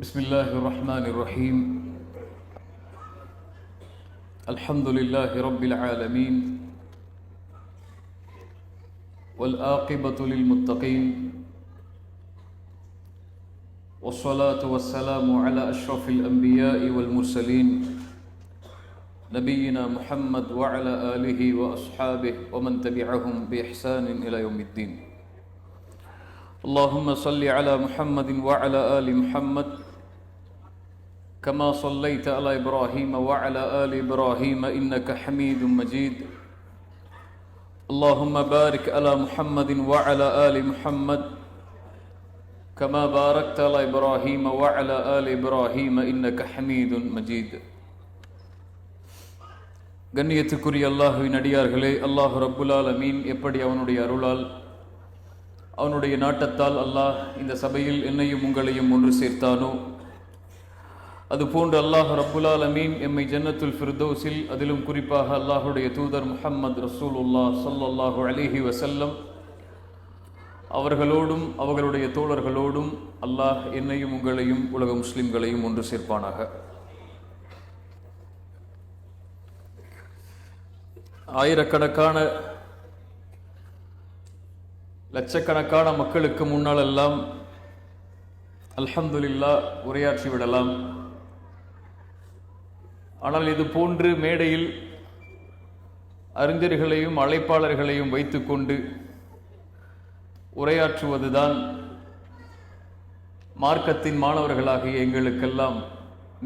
بسم الله الرحمن الرحيم. الحمد لله رب العالمين والعاقبة للمتقين والصلاة والسلام على أشرف الأنبياء والمرسلين نبينا محمد وعلى آله وأصحابه ومن تبعهم بإحسان إلى يوم الدين. اللهم صل على محمد وعلى آل محمد كما صليت على إبراهيم وعلى آل إبراهيم إنك حميد مجيد. اللهم بارك على محمد وعلى آل محمد كما باركت على إبراهيم وعلى آل إبراهيم إنك حميد مجيد. கண்ணியத்துக்குரிய அல்லாஹ்வின் அடியார்களே, அல்லாஹ் ரப்புல் ஆலமீன் எப்படி அவனுடைய அருளால் அவனுடைய நாட்டத்தால் அல்லாஹ் இந்த சபையில் என்னையும் உங்களையும் ஒன்று சேர்த்தானோ, அதுபோன்று அல்லாஹ் ரப்புல் ஆலமீன் எம்மை ஜன்னத்துல் ஃபிர்தௌஸில், அதிலும் குறிப்பாக அல்லாஹுடைய தூதர் முஹம்மது ரசூலுல்லாஹ் ஸல்லல்லாஹு அலைஹி வஸல்லம் அவர்களோடும் அவர்களுடைய தோழர்களோடும் அல்லாஹ் என்னையும் உங்களையும் உலக முஸ்லிம்களையும் ஒன்று சேர்ப்பானாக. ஆயிரக்கணக்கான லட்சக்கணக்கான மக்களுக்கு முன்னாலெல்லாம் அல்ஹம்துலில்லாஹ் உரையாற்றி விடலாம். ஆனால் இது போன்று மேடையில் அறிஞர்களையும் அழைப்பாளர்களையும் வைத்துக்கொண்டு உரையாற்றுவதுதான் மார்க்கத்தின் மாணவர்களாகிய எங்களுக்கெல்லாம்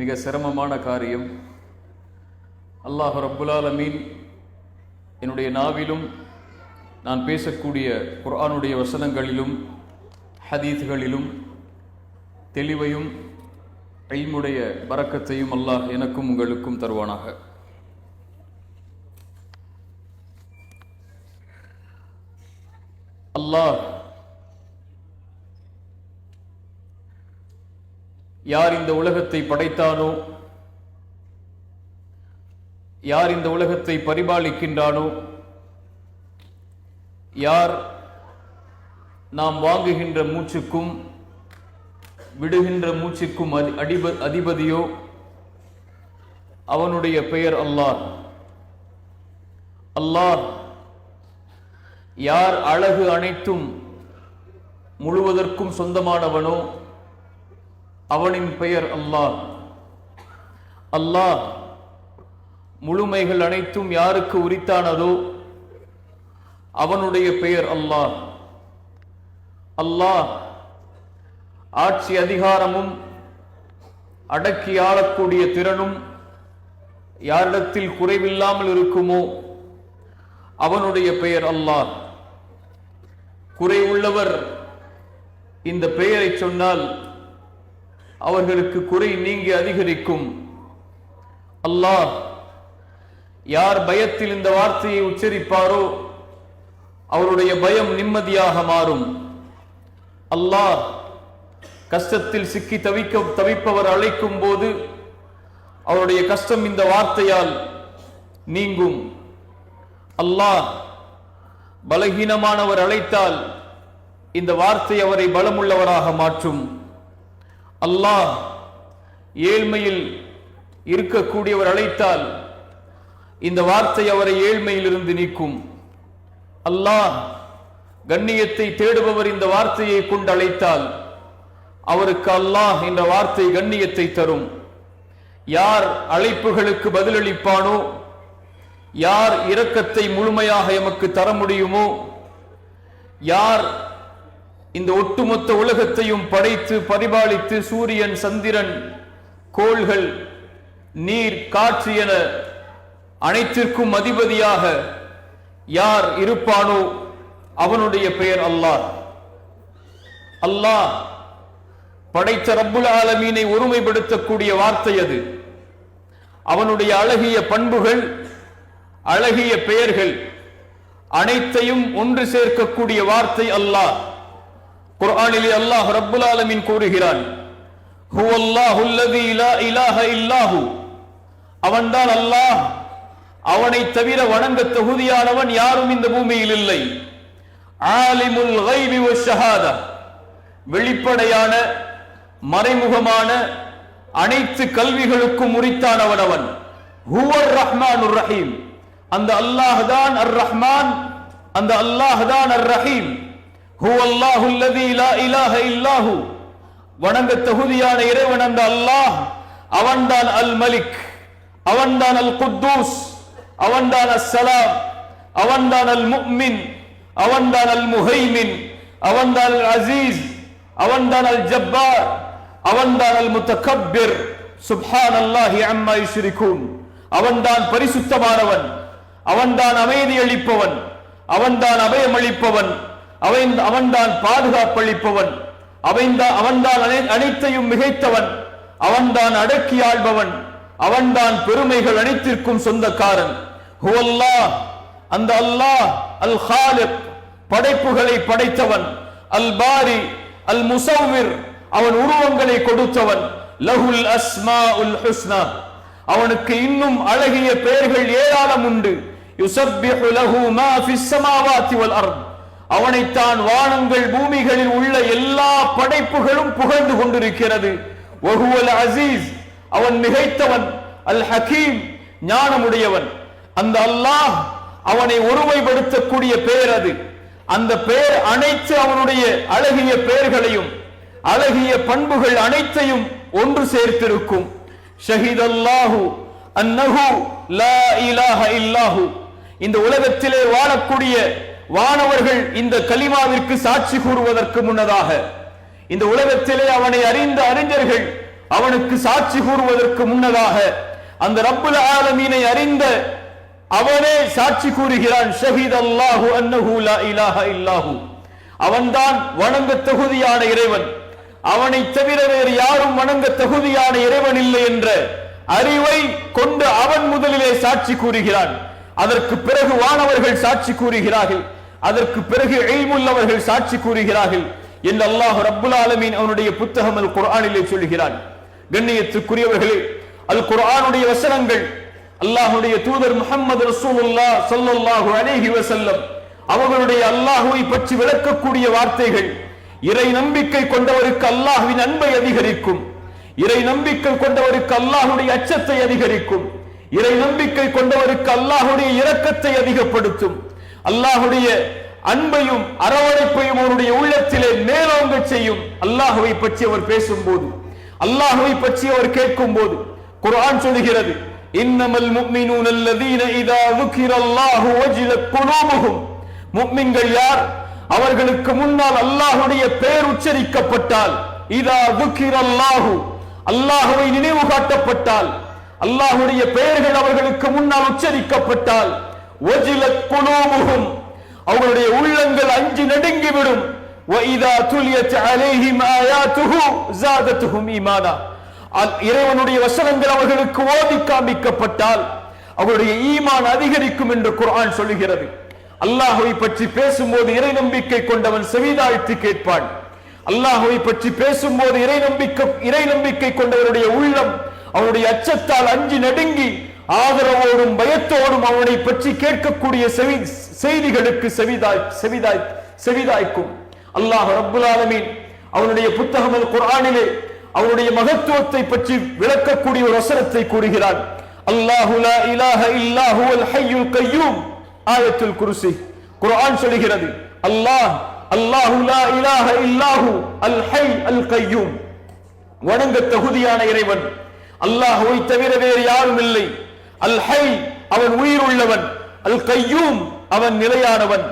மிக சிரமமான காரியம். அல்லாஹ் ரப்புல் ஆலமீன் என்னுடைய நாவிலும் நான் பேசக்கூடிய குர்ஆனுடைய வசனங்களிலும் ஹதீஸ்களிலும் தெளிவையும் இல்முடைய பரக்கத்தையும் அல்லாஹ் எனக்கும் உங்களுக்கும் தருவானாக. அல்லாஹ் யார் இந்த உலகத்தை படைத்தானோ, யார் இந்த உலகத்தை பரிபாலிக்கின்றானோ, யார் நாம் வாங்குகின்ற மூச்சுக்கும் விடுகின்ற மூச்சுக்கும் அதிபதியோ அவனுடைய பெயர் அல்லாஹ். அல்லாஹ் யார் அழகு அனைத்தும் முழுவதற்கும் சொந்தமானவனோ அவனின் பெயர் அல்லாஹ். அல்லாஹ் முழுமைகள் அனைத்தும் யாருக்கு உரித்தானதோ அவனுடைய பெயர் அல்லாஹ். அல்லாஹ் ஆட்சி அதிகாரமும் அடக்கி ஆளக்கூடிய திறனும் யாரிடத்தில் குறைவில்லாமல் இருக்குமோ அவனுடைய பெயர் அல்லாஹ். குறை உள்ளவர் இந்த பெயரை சொன்னால் அவர்களுக்கு குறை நீங்கி அதிகரிக்கும். அல்லாஹ் யார் பயத்தில் இந்த வார்த்தையை உச்சரிப்பாரோ அவருடைய பயம் நிம்மதியாக மாறும். அல்லாஹ் கஷ்டத்தில் சிக்கி தவிப்பவர் அழைக்கும் போது அவருடைய கஷ்டம் இந்த வார்த்தையால் நீங்கும். அல்லாஹ் பலகீனமானவர் அழைத்தால் இந்த வார்த்தை அவரை பலமுள்ளவராக மாற்றும். அல்லாஹ் ஏழ்மையில் இருக்கக்கூடியவர் அழைத்தால் இந்த வார்த்தை அவரை ஏழ்மையிலிருந்து நீக்கும். அல்லாஹ் கண்ணியத்தை தேடுபவர் இந்த வார்த்தையை கொண்டு அழைத்தால் அவருக்கு அல்லாஹ் என்ற வார்த்தை கண்ணியத்தை தரும். யார் அழைப்புகளுக்கு பதிலளிப்பானோ, யார் இரக்கத்தை முழுமையாக எமக்கு தர முடியுமோ, யார் இந்த ஒட்டுமொத்த உலகத்தையும் படைத்து பரிபாலித்து சூரியன் சந்திரன் கோள்கள் நீர் காற்று என அனைத்திற்கும் அதிபதியாக யார் இருப்பானோ அவனுடைய பெயர் அல்லாஹ். அல்லாஹ் படைத்த ரப்புல் ஆலமீனை ஒருமைப்படுத்தக்கூடிய வார்த்தை அது. அவனுடைய அழகிய பண்புகள், அழகிய பெயர்கள் அனைத்தையும் ஒன்று சேர்க்கக்கூடிய வார்த்தை அல்லாஹ். குர்ஆனிலே அல்லாஹ் ரப்புல் ஆலமீன் கூறுகிறான், ஹுவல்லாஹுல்லதீ லா இலாஹ இல்லாஹு, அவன்தான் அல்லாஹ், அவனை தவிர வணங்க தகுதியானவன் யாரும் இந்த பூமியில் இல்லை. ஆலிமுல் கைபி வஷ்ஷஹாதா, வெளிப்படையான மறைமுகமான அனைத்து கல்விகளுக்கும் உரித்தானவன் அவன். ஹுவர் ரஹ்மானுர் ரஹீம், அந்த அல்லாஹ் தான் அர் ரஹ்மான், அந்த அல்லாஹ் தான் அர் ரஹீம். ஹுவல்லாஹு அல்லதி லா இலாஹ இல்லாஹு, வணங்க தகுதியான இறைவன் அந்த அல்லாஹ். அவன்தான் அல் மலிக், அவன்தான் அல் குத்தூஸ், அவன்தான் அஸ்ஸலாம், அவன்தான் அல் முஃமின், அவன்தான் அல் முஹைமின், அவன்தான் அல் அசீஸ், அவன்தான் அல் ஜப்பார், அவன்தான் அல் முத்தகப்பிர். சுப்ஹானல்லாஹி அம்மா யுஷ்ரிகூன். அவன்தான் பரிசுத்தமானவன், அவன்தான் அமைதி அளிப்பவன், அவன்தான் அபயமளிப்பவன், அவன்தான் பாதுகாப்பளிப்பவன், அவன்தான் அனைத்தையும் மிகைத்தவன், அவன்தான் அடக்கி ஆள்பவன், அவன்தான் பெருமைகள் அனைத்திற்கும் சொந்தக்காரன். ஹுவல்லாஹ், அந்த அல்லாஹ் அல் காலிக், படைப்புகளை படைத்தவன். அல் பாரி, அல் முஸவ்விர், அவன் உருவங்களை கொடுத்தவன். லஹுல் அஸ்மாஉல் ஹுஸ்னா, அவனுக்கு இன்னும் அழகிய பெயர்கள் ஏராளம் உண்டு. யுஸப்பிஹு லஹு மா ஃபிஸ் ஸமாவாதி வல் அர்த், அவனைத்தான் வானங்கள் பூமிகளில் உள்ள எல்லா படைப்புகளும் புகழ்ந்து கொண்டிருக்கிறது. வஹுவல் அசீஸ், அவன் மிகைத்தவன். அல் ஹகீம், ஞானமுடையவன். அந்த அல்லாஹ் அவனை ஒருமைப்படுத்தக்கூடிய பெயர் அது. அந்த பெயர் அனைத்து அவனுடைய அழகிய பெயர்களையும் அழகிய பண்புகள் அனைத்தையும் ஒன்று சேர்த்திருக்கும். ஷஹீதல்லாஹு அன்னஹு லா இலாஹ இல்லாஹு, இந்த உலகத்திலே வாழக்கூடிய வானவர்கள் இந்த கலிமாவிற்கு சாட்சி கூறுவதற்கு முன்னதாக, இந்த உலகத்திலே அவனை அறிந்த அறிஞர்கள் அவனுக்கு சாட்சி கூறுவதற்கு முன்னதாக, அந்த ரப்புல் ஆலமீனை அறிந்த அவனே சாட்சி கூறுகிறான். ஷஹீதல்லாஹு அன்னஹு லா இலாஹ இல்லாஹு, அவன்தான் வணங்க தகுதியான இறைவன், அவனை தவிர வேறு யாரும் வணங்க தகுதியான இறைவன் இல்லை என்ற அறிவை கொண்டு அவன் முதலிலே சாட்சி கூறுகிறான். அதற்கு பிறகு வானவர்கள் சாட்சி கூறுகிறார்கள், அதற்கு பிறகு இல்முள்ளவர்கள் சாட்சி கூறுகிறார்கள் என்று அல்லாஹ் ரப்புல் ஆலமீன் அவனுடைய புத்தகம் அல் குர்ஆனிலே சொல்கிறான். கண்ணியத்துக்குரியவர்களே, அல் குர்ஆனுடைய வசனங்கள், அல்லாஹ்வுடைய தூதர் முஹம்மது ரசூலுல்லாஹ் ஸல்லல்லாஹு அலைஹி வஸல்லம் அவர்களுடைய அல்லாஹ்வை பற்றி விளக்கக்கூடிய வார்த்தைகள் இறை நம்பிக்கை கொண்டவருக்கு அல்லாஹ்வின் அன்பை அதிகரிக்கும், இறை நம்பிக்கை கொண்டவருக்கு அல்லாஹ்வுடைய அச்சத்தை அதிகரிக்கும், இறை நம்பிக்கை கொண்டவருக்கு அல்லாஹ்வுடைய இரக்கத்தை அதிகப்படுத்தும், அல்லாஹ்வுடைய அன்பையும் அரவணைப்பையும் அவருடைய உள்ளத்திலே மேலோங்க செய்யும். அல்லாஹ்வை பற்றி அவர் பேசும்போது, அல்லாஹ்வை பற்றி அவர் கேட்கும் போது குர்ஆன் சொல்கிறது, இன்னமல் முஃமினூன அல்லதீன இதா ذுகிரல்லாஹு வஜிலத் குலூபுஹும், முஃமின்கள் யார்? அவர்களுக்கு முன்னால் அல்லாஹ்வுடைய பெயர் உச்சரிக்கப்பட்டால், இதா ذுகிரல்லாஹு, அல்லாஹ்வை நினைவு காட்டப்பட்டால், அல்லாஹ்வுடைய பெயர்கள் அவர்களுக்கு முன்னால் உச்சரிக்கப்பட்டால், வஜிலத் குலூபுஹும், அவர்களுடைய உள்ளங்கள் அஞ்சி நடுங்கிவிடும். وَإِذَا تُلِيَتْ عَلَيْهِمْ آيَاتُهُ زَادَتْهُمْ ஈமானா, இறைவனுடைய வசனங்கள் அவர்களுக்கு ஓதி காண்பிக்கப்பட்டால் அவருடைய ஈமான் அதிகரிக்கும் என்று குர்ஆன் சொல்லுகிறது. அல்லாஹ்வை பற்றி பேசும்போது இறை நம்பிக்கை கொண்டவன் செவிதாழ்த்தி கேட்பான். அல்லாஹ்வை பற்றி பேசும்போது இறை நம்பிக்கை கொண்டவருடைய உள்ளம் அவனுடைய அச்சத்தால் அஞ்சி நடுங்கி ஆதரவோடும் பயத்தோடும் அவனை பற்றி கேட்கக்கூடிய செய்திகளுக்கு செவிதாய்க்கும். அல்லாஹ் ரப்புல் ஆலமீன் அவனுடைய புத்தகம் அல் குர்ஆனிலே அவனுடைய மகத்துவத்தை பற்றி விளக்கக்கூடிய ஒரு வசனத்தை கூறுகிறான். அல்லாஹு லா இலாஹ இல்லா ஹுவல் ஹய்யுல் கய்யூம், ஆயத்துல் குர்சி. குர்ஆன் சொல்கிறது, அல்லாஹு லா இலாஹ இல்லாஹு அல் ஹய் அல் கய்யூம், வணங்க தகுதியான இறைவன், அல்லாஹ்வை தவிர வேறு யாரும் இல்லை. அல் ஹய், அவன் உயிர் உள்ளவன். அல் கய்யூம், அவன் நிலையானவன்.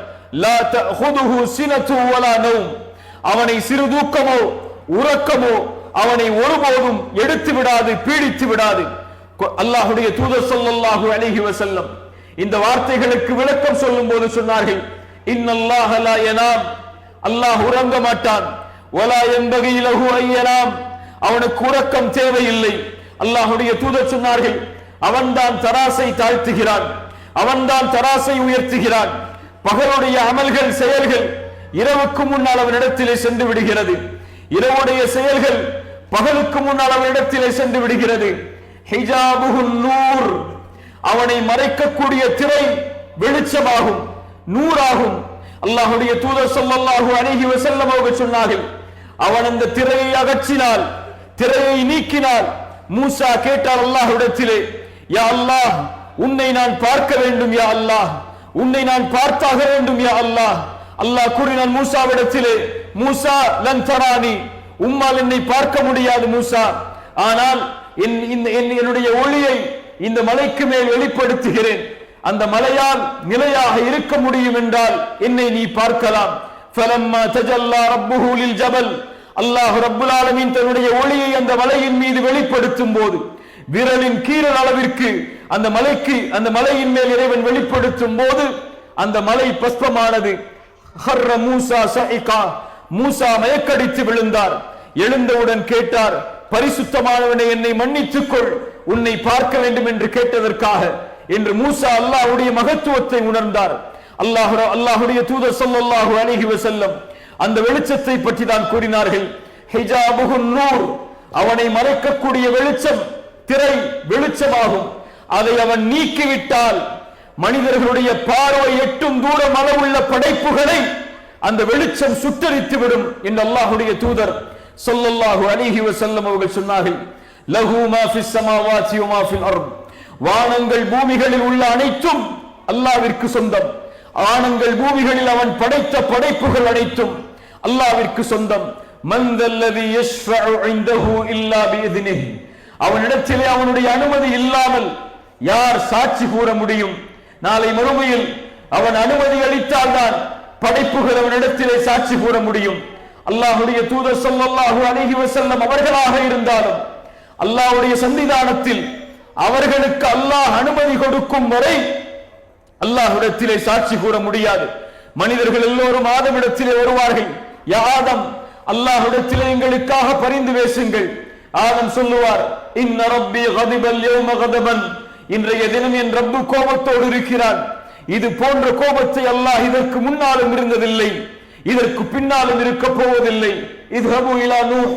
லா தஅஹுதுஹு சினத்து வலா நௌம், அவனை சிறு தூக்கமோ உறக்கமோ அவனை ஒருபோதும் எடுத்து விடாது, பீடித்து விடாது. அல்லாஹ்வுடைய தூதர் ஸல்லல்லாஹு அலைஹி வஸல்லம் இந்த வார்த்தைகளுக்கு விளக்கம் சொல்லும் போது சொன்னார்கள், இன்னல்லாஹ லா யனாம், அல்லாஹ் உறங்க மாட்டான். வலா யன்பகி லஹு அன் யனாம், அவனுக்கு உறக்கம் தேவையில்லை. அல்லாஹ்வுடைய தூதர் சொன்னார்கள், அவன்தான் தராசை தாழ்த்துகிறான், அவன்தான் தராசை உயர்த்துகிறான். பகலுடைய அமல்கள் செயல்கள் இரவுக்கு முன்னால் அவனிடத்திலே சென்று விடுகிறது, இரவுடைய செயல்கள் பகலுக்கு முன்னால் அவனிடத்திலே சென்று விடுகிறது. ஹிஜாபுஹுன் நூர், அவனை மறைக்கக்கூடிய திரை வெளிச்சமாகும், நூறாகும். அல்லாஹ்வுடைய தூதர் ஸல்லல்லாஹு அலைஹி வஸல்லம் அவர்கள் சொன்னார்கள், அவன் அந்த திரையை அகற்றினால், திரையை நீக்கினால், மூசா கேட்டார் அல்லாஹ்விடத்திலே, யா அல்லாஹ், உன்னை நான் பார்க்க வேண்டும் யா அல்லாஹ், உன்னை நான் பார்த்தாக வேண்டும் யா அல்லாஹ். அல்லாஹ் கூறினான் மூசாவிடத்திலே, மூசா லன் தரானி, உம்மால் என்னை பார்க்க முடியாது மூசா, ஆனால் என்னுடைய ஒளியை இந்த மலைக்கு மேல் வெளிப்படுத்துகிறேன். அந்த மலையால் நிலையாக இருக்க முடியும் என்றால் என்னை நீ பார்க்கலாம். ஃபலம்மா தஜல்லா ரப்புஹு லில் ஜபல், அல்லாஹ் ரப்புல் ஆலமீன் தன்னுடைய ஒளியை அந்த மலையின் மீது வெளிப்படுத்தும் போது, விரலின் கீரல் அளவிற்கு அந்த மலையின் மேல் இறைவன் வெளிப்படுத்தும் போது அந்த மலை பஸ்பமானது. ஹர்ர மூசா சஇகா, மூசா மயக்கடித்து விழுந்தார். எழுந்தவுடன் கேட்டார், பரிசுத்தமானவனை என்னை மன்னித்துக் கொள், உன்னை பார்க்க வேண்டும் என்று கேட்டதற்காக என்று மூசா அல்லாஹ்வுடைய மகத்துவத்தை உணர்ந்தார். அல்லாஹ்வுடைய தூதர் ஸல்லல்லாஹு அலைஹி வஸல்லம் அந்த வெளிச்சத்தை பற்றி தான் கூறினார்கள். ஹிஜாபுன் நூர், அவனை மறைக்கக்கூடிய வெளிச்சம் திரை வெளிச்சமாகும். அதை அவன் நீக்கிவிட்டால் மனிதர்களுடைய பார்வை எட்டும் தூரம் அளவுள்ள படைப்புகளை அந்த வெளிச்சம் சுட்டரித்து விடும் என்று அல்லாஹ்வுடைய தூதர் ஸல்லல்லாஹு அலைஹி வஸல்லம் அவர்கள் சொன்னார்கள். லஹு மா ஃபிஸ் ஸமாவாதி வ மா ஃபில் அர்த், வானங்கள் பூமிகளில் உள்ள அனைத்தும் அல்லாஹ்விற்கு சொந்தம். வானங்கள் பூமிகளில் அவன் படைத்த படைப்புகள் அனைத்தும் அல்லாஹ்விற்கு சொந்தம். மன் தல்லதி யஷ்ஃபஉ இன்தஹு இல்லா பிஇذنஹி, அவனிடத்திலே அவனுடைய அனுமதி இல்லாமல் யார் சாட்சி கூற முடியும்? நாளை மறுமையில் அவன் அனுமதி அளித்தால்தான் படைப்புகள் அவனிடத்திலே சாட்சி கூற முடியும். அல்லாஹ்வுடைய தூதர் ஸல்லல்லாஹு அலைஹி வஸல்லம் அவர்களாக இருந்தாலும் அல்லாஹ்வுடைய சன்னிதானத்தில் அவர்களுக்கு அல்லாஹ் அனுமதி கொடுக்கும் வரை அல்லாஹ்விடத்திலே சாட்சி கூற முடியாது. மனிதர்கள் எல்லோரும் ஆதமிடத்திலே வருவார்கள். யா ஆதம், அல்லாஹ்விடத்திலே எங்களுக்காக பரிந்து பேசுங்கள். ஆதம் சொல்லுவார், இன்ன ரப்பி கதிபல் யௌம கதபன், இன்றைய தினம் என் ரப்பு கோபத்தோடு இருக்கிறான். இது போன்ற கோபத்தை அல்லாஹ் இதற்கு முன்னாலும் இருந்ததில்லை, இதற்கு பின்னாலும் இருக்க போவதில்லை. இத்ஹபு இலா நூஹ்,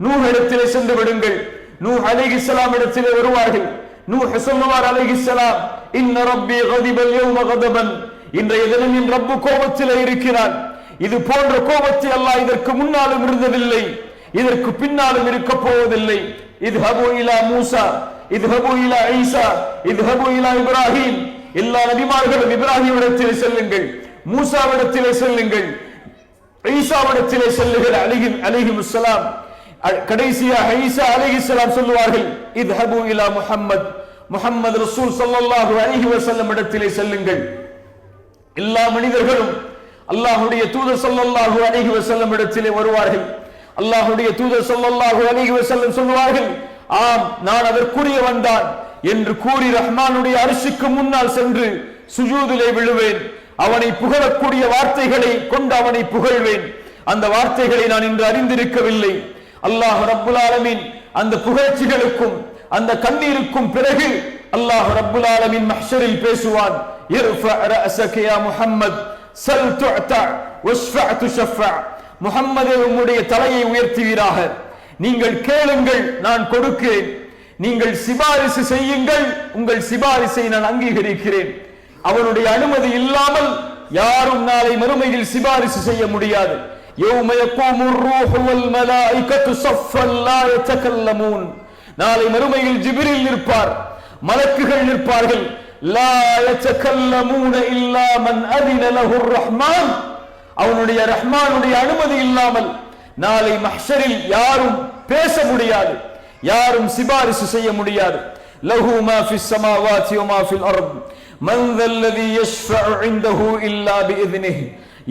நூஹ் இடத்திலே சென்று விடுங்கள். நூஹ் அலைஹிஸ்ஸலாம் இடத்திலே வருவார்கள். நூஹ் சொல்லுவார் அலைஹிஸ்ஸலாம், இன்ன ரப்பி கதிபல் யௌம கதபன், இன்றைய தினம் என் ரப்பு கோபத்திலே இருக்கிறான். இது போன்ற கோபத்தை அல்லாஹ் இதற்கு முன்னாலும் இருந்ததில்லை, இதற்கு பின்னாலும் இருக்க போவதில்லை. இத்ஹபு இலா மூசா, இத்ஹபு இலா ஈசா, இத்ஹபு இலா இப்ராஹிம், எல்லா நபிமார்களும் இப்ராஹிம் இடத்திலே செல்லுங்கள், மூசாவிடத்திலே செல்லுங்கள், ஈசாவிடத்திலே செல்லுங்கள் அலைஹிமுஸ்ஸலாம். கடைசியாக ஈசா அலைஹிஸ்ஸலாம் சொல்லுவார்கள், இத்ஹபு இலா முஹம்மத், முஹம்மது ரசூல் ஸல்லல்லாஹு அலைஹி வஸல்லம் இடத்திலே செல்லுங்கள். எல்லா மனிதர்களும் அல்லாஹ்வுடைய தூதர் ஸல்லல்லாஹு அலைஹி வஸல்லம் இடத்திலே வருவார்கள். அல்லாஹ்வுடைய தூதர் ஸல்லல்லாஹு அலைஹி வஸல்லம் சொல்வார்கள், ஆம் நான் அதற்குரியவன் தான் என்று கூறி ரஹ்மானுடைய அரிசிக்கு முன்னால் சென்று சுஜூதிலே விழுவேன். அவனை புகழக்கூடிய வார்த்தைகளை கொண்டு அவனை புகழ்வேன். அந்த வார்த்தைகளை நான் இன்று அறிந்திருக்கவில்லை. அல்லாஹ் ரப்புல் ஆலமீன் அந்த புகழ்ச்சிகளுக்கும் அந்த கண்ணீருக்கும் பிறகு அல்லாஹ் ரப்புல் ஆலமீன் மஹ்ஷரில் பேசுவான், இர்ஃபா ரஅஸக யா முஹம்மத் சல் துஅதா வஷ்ஃபா துஷஃபா, முஹம்மதே உம்முடைய தலையை உயர்த்துவீராக, நீங்கள் கேளுங்கள் நான் கொடுக்கிறேன், நீங்கள் சிபாரிசு செய்யுங்கள் உங்கள் சிபாரிசை நான் அங்கீகரிக்கிறேன். அவனுடைய அனுமதி இல்லாமல் யாரும் நாளை மறுமையில் சிபாரிசு செய்ய முடியாது. யௌம யகூமுர் ரூஹு வல் மலாயிகத்து ஸஃப்பன் லா யதகல்லமூன், நாளை மறுமையில் ஜிப்ரீல் நிற்பார், மலக்குகள் நிற்பார்கள். லா யதகல்லமூன இல்லா மன் அஸின லஹுர் ரஹ்மான், அவனுடைய ரஹ்மானுடைய அனுமதி இல்லாமல் நாளை மஹ்ஷரில் யாரும் பேச முடியாது, யாரும் சிபாரிசு செய்ய முடியாது. லஹு மா ஃபிஸ் ஸமாவாதி வ மா ஃபில் அர்த் மன் தல்லதி யஷ்ஃபஉ இன்தஹு இல்லா பிஇذنஹி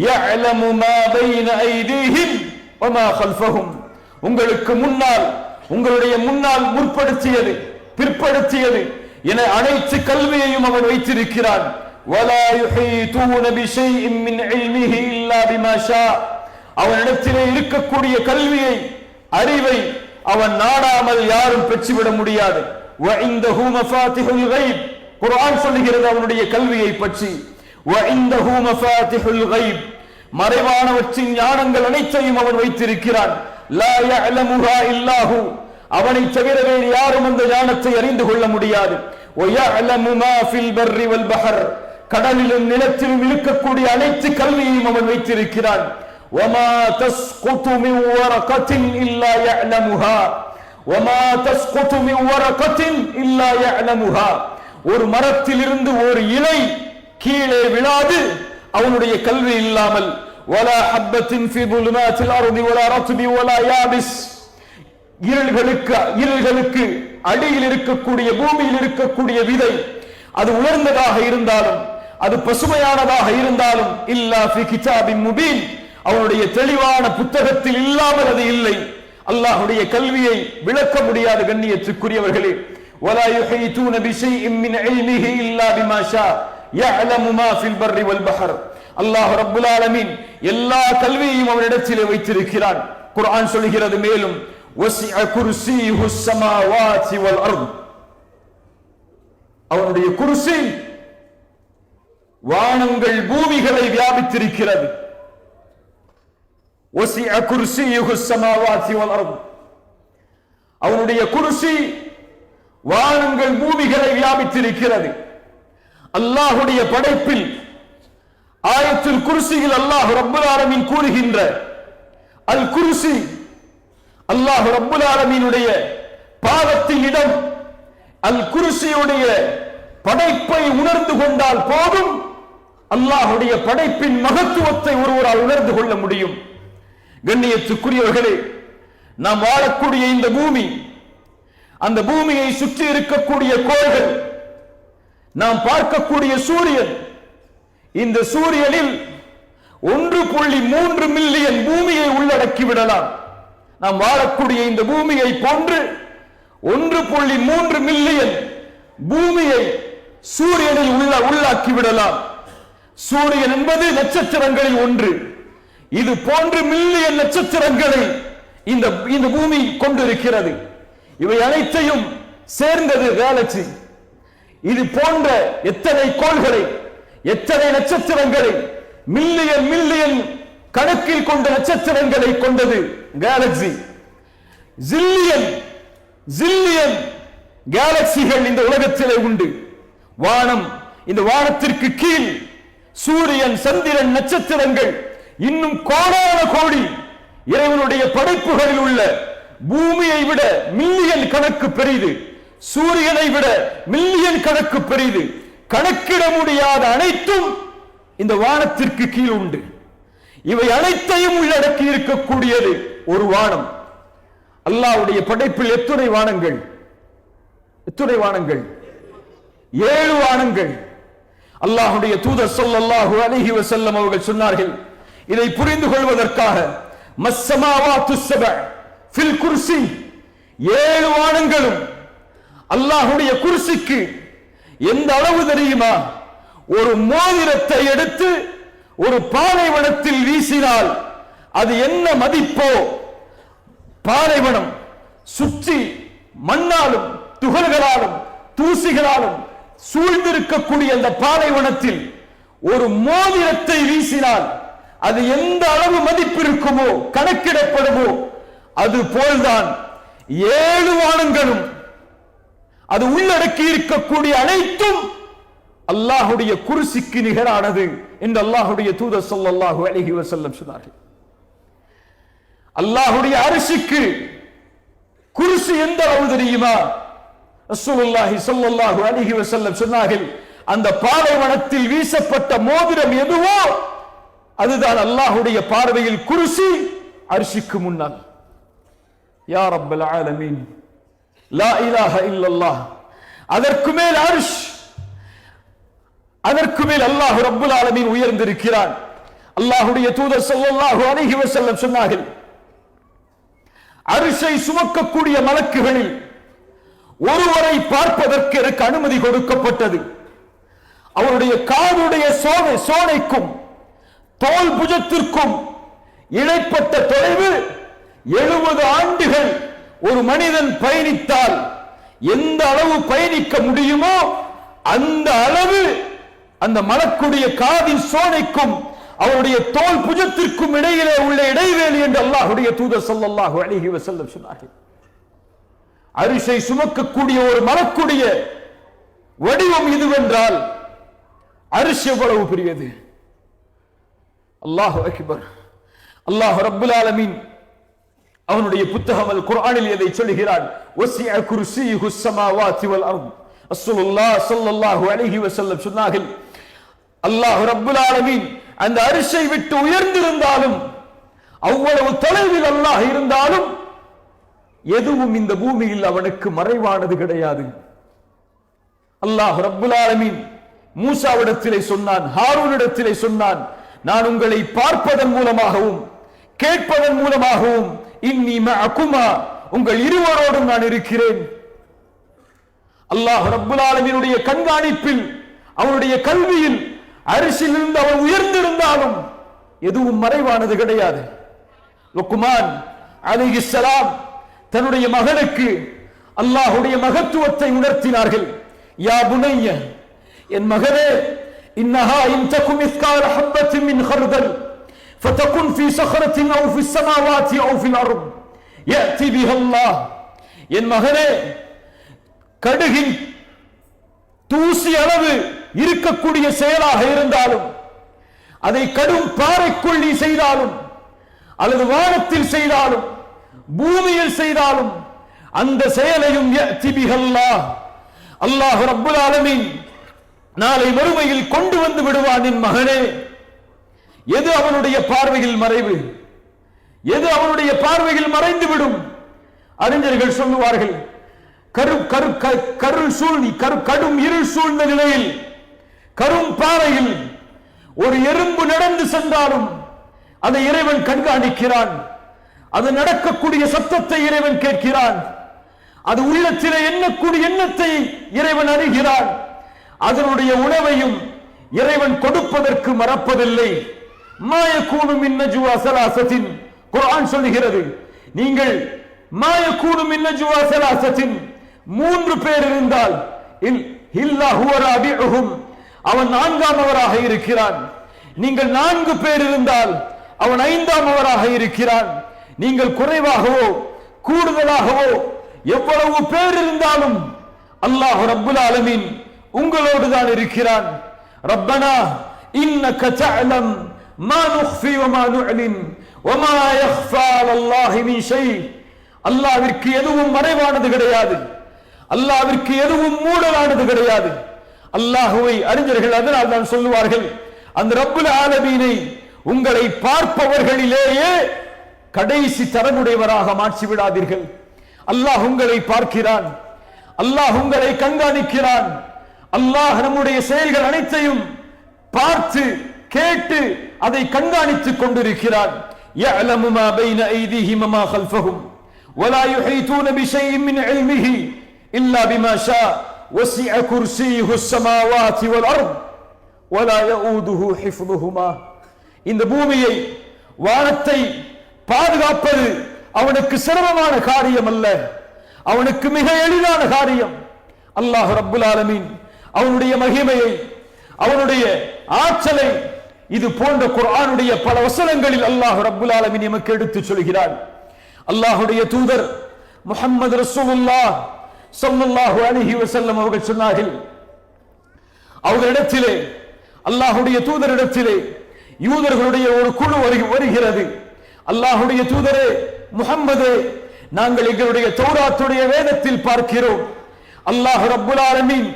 யஅலமு மா பைன ஐதீஹிம் வ மா கல்ஃபஹும், உங்களுக்கு முன்னால் உங்களுடைய முன்னால் முற்படுத்தியது பிற்படுத்தியது என அனைத்து கல்வியையும் அவன் வைத்திருக்கிறான். ولا يحيطون بشيء من علمه الا بما شاء, அவனிடத்திலே இருக்கக்கூடிய கல்வியை அறிவை அவன் நாடாமல் யாரும் பெற்றுவிட முடியாது. وعنده مفاتيح الغيب, குர்ஆன் சொல்லுகிறது அவனுடைய கல்வியை பற்றி. وعنده مفاتيح الغيب, மறைவானவற்றின் ஞானங்கள் அனைத்தையும் அவன் வைத்திருக்கிறான். لا يعلمها الا هو, அவனை தவிர வேறு யாரும் அந்த ஞானத்தை அறிந்து கொள்ள முடியாது. ويعلم ما في البر والبحر, கடலிலும் நிலத்திலும் இருக்கக்கூடிய அனைத்து கல்வியையும் அவன் வைத்திருக்கிறான். وما تسقط من ورقة إلا يعلمها وما تسقط من ورقة إلا يعلمها. ஒரு மரத்திலிருந்து ஒரு இலை கீழே விழாது அவனுடைய கல்வி இல்லாமல். ولا حبة في ظلمات الأرض ولا رطب ولا يابس. இருள்களுக்கு அடியில் இருக்கக்கூடிய பூமியில் இருக்கக்கூடிய விதை அது உலர்ந்ததாக இருந்தாலும் அது பசுமையானதாக இருந்தாலும் இல்லா ஃபி கிதாபின் முபீன், அவனுடைய தெளிவான புத்தகத்தில் இல்லாமல் அது இல்லை. அல்லாஹ்வுடைய கல்வியை விளக்க முடியாத கண்ணியத்துக்குரியவர்களே, ولا يحيطون بشيء من علمه الا بما شاء يعلم ما في البر والبحر. அல்லாஹ் ரப்புல் ஆலமீன் எல்லா கல்வியையும் அவனிடத்திலே வைத்திருக்கிறான். குர்ஆன் சொல்கிறது மேலும் வஸிஅ குர்ஸியுஹு ஸமாவாதி வல் அர்த், அவனுடைய குர்சி வானங்கள் பூமிகளை வியாபித்திருக்கிறது. வஸிஅ குர்ஸியுஹு ஸமாவாதி வல் அர்த், அவனுடைய குர்சி வானங்கள் பூமிகளை வியாபித்திருக்கிறது. அல்லாஹ்வுடைய படைப்பில் ஆயத்துல் குர்சியில் அல்லாஹ் ரப்புல் ஆலமீன் கூறுகின்ற அல் குர்சி, அல்லாஹ் ரப்புல் ஆலமீனுடைய பாதத்தின் இடம். அல் குர்சியுடைய படைப்பை உணர்ந்து கொண்டால் போதும் அல்லாஹ்வுடைய படைப்பின் மகத்துவத்தை ஒருவரால் உணர்ந்து கொள்ள முடியும். கண்ணியத்துக்குரியவர்களே, நாம் வாழக்கூடிய இந்த பூமி, அந்த பூமியை சுற்றி இருக்கக்கூடிய கோள்கள், நாம் பார்க்கக்கூடிய சூரியன், இந்த சூரியனில் 1.3 மில்லியன் பூமியை உள்ளடக்கி விடலாம். நாம் வாழக்கூடிய இந்த பூமியை போன்று 1.3 மில்லியன் பூமியை சூரியனில் உள்ளாக்கி விடலாம். சூரியன் என்பது நட்சத்திரங்களில் ஒன்று. இது போன்று மில்லியன் நட்சத்திரங்களை இந்த பூமி கொண்டிருக்கிறது. இவை அனைத்தையும் சேர்ந்தது கேலக்சி. இது போன்ற எத்தனை கோள்களை, எத்தனை நட்சத்திரங்களை, மில்லியன் மில்லியன் கணக்கில் கொண்ட நட்சத்திரங்களை கொண்டது கேலக்சி. ஜில்லியன் ஜில்லியன் கேலக்சிகள் இந்த உலகத்திலே உண்டு. வானம், இந்த வானத்திற்கு கீழ் சூரியன், சந்திரன், நட்சத்திரங்கள், இன்னும் கோடான கோடி இறைவனுடைய படைப்புகளில் உள்ள பூமியை விட மில்லியன் கணக்கு பெரிது, சூரியனை விட மில்லியன் கணக்கு பெரிது. கணக்கிட முடியாத அனைத்தும் இந்த வானத்திற்கு கீழ் உண்டு. இவை அனைத்தையும் உள்ளடக்கி இருக்கக்கூடியது ஒரு வானம். அல்லாஹ்வுடைய படைப்பில் எத்தனை வானங்கள்? எத்தனை வானங்கள்? 7 வானங்கள். அல்லாஹ்வுடைய தூதர் ஸல்லல்லாஹு அலைஹி வஸல்லம் அவர்கள் சொன்னார்கள், இதை புரிந்து கொள்வதற்காக மஸ்ஸமாவாத்து ஸபஅ ஃபில் குர்சி, 7 வானங்களும் அல்லாஹ்வுடைய குர்சிக்கு எந்த அளவு தெரியுமா? ஒரு மோதிரத்தை எடுத்து ஒரு பாலைவனத்தில் வீசினால் அது என்ன மதிப்போ, பாலைவனம் சுற்றி மண்ணாலும் துகள்களாலும் தூசிகளாலும் சூழ்ந்திருக்கக்கூடிய அந்த பாலைவனத்தில் ஒரு மோதிரத்தை வீசினால் அது எந்த அளவு மதிப்பு இருக்குமோ, கணக்கிடப்படுமோ, அது போல்தான் 7 வானங்களும், அது உள்ளடக்கி இருக்கக்கூடிய அனைத்தும் அல்லாஹ்வுடைய குர்சிக்கு நிகரானது என்று அல்லாஹ்வுடைய தூதர் ஸல்லல்லாஹு அலைஹி வஸல்லம் சொன்னார்கள். அல்லாஹ்வுடைய அர்ஷுக்கு குர்சி எந்த அளவு தெரியுமா? ரசூலுல்லாஹி ஸல்லல்லாஹு அலைஹி வஸல்லம் சொன்னார்கள், அந்த பாலைவனத்தில் வீசப்பட்ட மோதிரம் எதுவோ அதுதான் அல்லாஹ்வுடைய பார்வையில் குர்சி, அர்ஷுக்கு முன்னால். யா ரப்பல் ஆலமீன், லா இலாஹ இல்லல்லாஹ். அதற்கு மேல் அர்ஷ், அதற்கு மேல் அல்லாஹ் ரப்புல் ஆலமீன் உயர்ந்திருக்கிறான். அல்லாஹ்வுடைய தூதர் ஸல்லல்லாஹு அலைஹி வஸல்லம் சொன்னார்கள், அர்ஷை சுமக்கக்கூடிய மலக்குகளில் ஒருவரை பார்ப்பதற்கு எனக்கு அனுமதி கொடுக்கப்பட்டது. அவருடைய காதுடைய சோனைக்கும் தோல் புஜத்திற்கும் இடைப்பட்ட தொலைவு 70 ஆண்டுகள் ஒரு மனிதன் பயணித்தால் எந்த அளவு பயணிக்க முடியுமோ அந்த அளவு அந்த மலக்குடைய காதின் சோனைக்கும் அவருடைய தோல் புஜத்திற்கும் இடையிலே உள்ள இடைவேளி என்று அல்லாஹ்வுடைய தூதர் ஸல்லல்லாஹு அலைஹி வஸல்லம் சொன்னார்கள். அரிசை சுமக்கக்கூடிய ஒரு மலக்குடைய வடிவம் இதுவென்றால் அரிசி எவ்வளவு பெரியது! அல்லாஹு அக்பர். அல்லாஹ் ரப்புல் ஆலமீன் அவனுடைய புத்தகம் அல் குர்ஆனில் எதை சொல்கிறான்? வஸிஅ குர்சியுஹு ஸமாவாதி வல் அர்த். ரசூலுல்லாஹ் ஸல்லல்லாஹு அலைஹி வஸல்லம் சொன்னார்கள், அல்லாஹ் ரப்புல் ஆலமீன் அந்த அரிஷை விட்டு உயர்ந்திருந்தாலும், அவ்வளவு தொலைவில் அல்லாஹ் இருந்தாலும், எதுவும் இந்த பூமியில் அவனுக்கு மறைவானது கிடையாது. அல்லாஹ் ரப்புல் ஆலமீன் மூசாவிடத்திலே சொன்னான், ஹாரூனிடத்திலே சொன்னான், நான் உங்களை பார்ப்பதன் மூலமாகவும் கேட்பதன் மூலமாகவும் இன்னி மஅகுமா, உங்கள் இருவரோடும் நான் இருக்கிறேன். அல்லாஹ் ரப்புல் ஆலமீனுடைய கண்காணிப்பில், அவனுடைய கல்வியில் அரிசில் இருந்து அவன் உயர்ந்திருந்தாலும் எதுவும் மறைவானது கிடையாது. லுக்மான் அலைஹிஸ்ஸலாம் தன்னுடைய மகனுக்கு அல்லாஹ்வுடைய மகத்துவத்தை உணர்த்தினார்கள். யா புனைய, என் மகனே, இன்னஹா இன் தகும் மிஸ்கால ஹப்பத்தின் மின் ஹர்தல் ஃபதகுன் ஃபீ ஸஹரத்தின் அவ் ஃபீஸ் ஸமாவாதி அவ் ஃபில் அர்த் யஅதி பிஹா அல்லாஹ். என் மகனே, கடுகின் தூசி அளவு இருக்கக்கூடிய செயலாக இருந்தாலும், அதை கடும் பாறைக்குள் நீ செய்தாலும், அல்லது வானத்தில் செய்தாலும், பூமியில் செய்தாலும், அந்த செயலையும் யஅதி பிஹா அல்லாஹ், அல்லாஹ் ரப்புல் ஆலமீன் நாளை மறுமையில் கொண்டு வந்து விடுவான். என் மகனே, எது அவனுடைய பார்வையில் மறைவு, எது அவனுடைய பார்வையில் மறைந்து விடும்? அறிஞர்கள் சொல்லுவார்கள், கடும் இருள் சூழ்ந்த நிலையில், கரும் பாறையில் ஒரு எறும்பு நடந்து சென்றாலும் அதை இறைவன் கண்காணிக்கிறான். அது நடக்கக்கூடிய சத்தத்தை இறைவன் கேட்கிறான். அது உள்ளத்திலே எண்ணக்கூடிய எண்ணத்தை இறைவன் அறிகிறான். அதனுடைய உணவையும் இறைவன் கொடுப்பதற்கு மறப்பதில்லை. மாயக்கூனு மின் நஜ்வா ஸலாஸத்தின், குர்ஆன் சொல்லுகிறது, நீங்கள் மாயக்கூனு மின் நஜ்வா ஸலாஸத்தின், 3 பேர் இருந்தால் இல்லா ஹுவ ராபிஉஹும், அவன் 4ஆமவராக இருக்கிறான். நீங்கள் 4 பேர் இருந்தால் அவன் 5ஆமவராக இருக்கிறான். நீங்கள் குறைவாகவோ கூடுதலாகவோ எவ்வளவு பேர் இருந்தாலும் அல்லாஹ் ரப்புல் ஆலமீன் உங்களோடு தான் இருக்கிறான். ரப்பனா இன்னக தஅலம் மா நுக்ஃபி வ மா நுஅலின் வ மா யக்ஃபா அலல்லாஹி மின் ஷை. அல்லாஹ்விற்கு எதுவும் மறைவானது கிடையாது, அல்லாஹ்விற்கு எதுவும் மூடலானது கிடையாது. அல்லாஹ்வை அறிஞர்கள் அதனால் தான் சொல்லுவார்கள், அந்த ரப்புல் ஆலமீனை உங்களை பார்ப்பவர்களிலேயே கடைசி தரமுடையவராக மாற்றி விடாதீர்கள். அல்லாஹ் உங்களை பார்க்கிறான், அல்லாஹ் உங்களை கண்காணிக்கிறான். அல்லாஹ் நம்முடைய செயல்கள் அனைத்தையும் பார்த்து கேட்டு அதை கண்காணித்துக் கொண்டிருக்கிறான். يَعْلَمُ مَا بَيْنَ أَيْدِيهِمْ وَمَا خَلْفَهُمْ وَلَا يُحِيطُونَ بِشَيْءٍ مِّنْ عِلْمِهِ إِلَّا بِمَا شَاءَ وَسِعَ كُرْسِيُّهُ السَّمَاوَاتِ وَالْأَرْضَ وَلَا يَؤُودُهُ حِفْظُهُمَا. இந்த பூமியை, வானத்தை பாதுகாப்பது அவனுக்கு சிரமமான காரியம் அல்ல, அவனுக்கு மிக எளிதான காரியம். அல்லாஹ் ரப்புல் ஆலமீன் அவனுடைய மகிமையை, அவனுடைய ஆற்றலை இது போன்ற குர்ஆனுடைய பல வசனங்களில் அல்லாஹ் ரப்புல் ஆலமீன் நமக்கு எடுத்துச் சொல்கிறான். அல்லாஹ்வுடைய தூதர் முஹம்மது ரசூலுல்லாஹ் ஸல்லல்லாஹு அலைஹி வஸல்லம் அவர்கள் சொன்னார்கள், அவர்களிடத்திலே, அல்லாஹ்வுடைய தூதரிடத்திலே யூதர்களுடைய ஒரு குழு வருகிறது. அல்லாஹ்வுடைய தூதரே முஹம்மதே, நாங்கள் எங்களுடைய தௌராத்துடைய வேதத்தில் பார்க்கிறோம், அல்லாஹ் ரப்புல் ஆலமீன்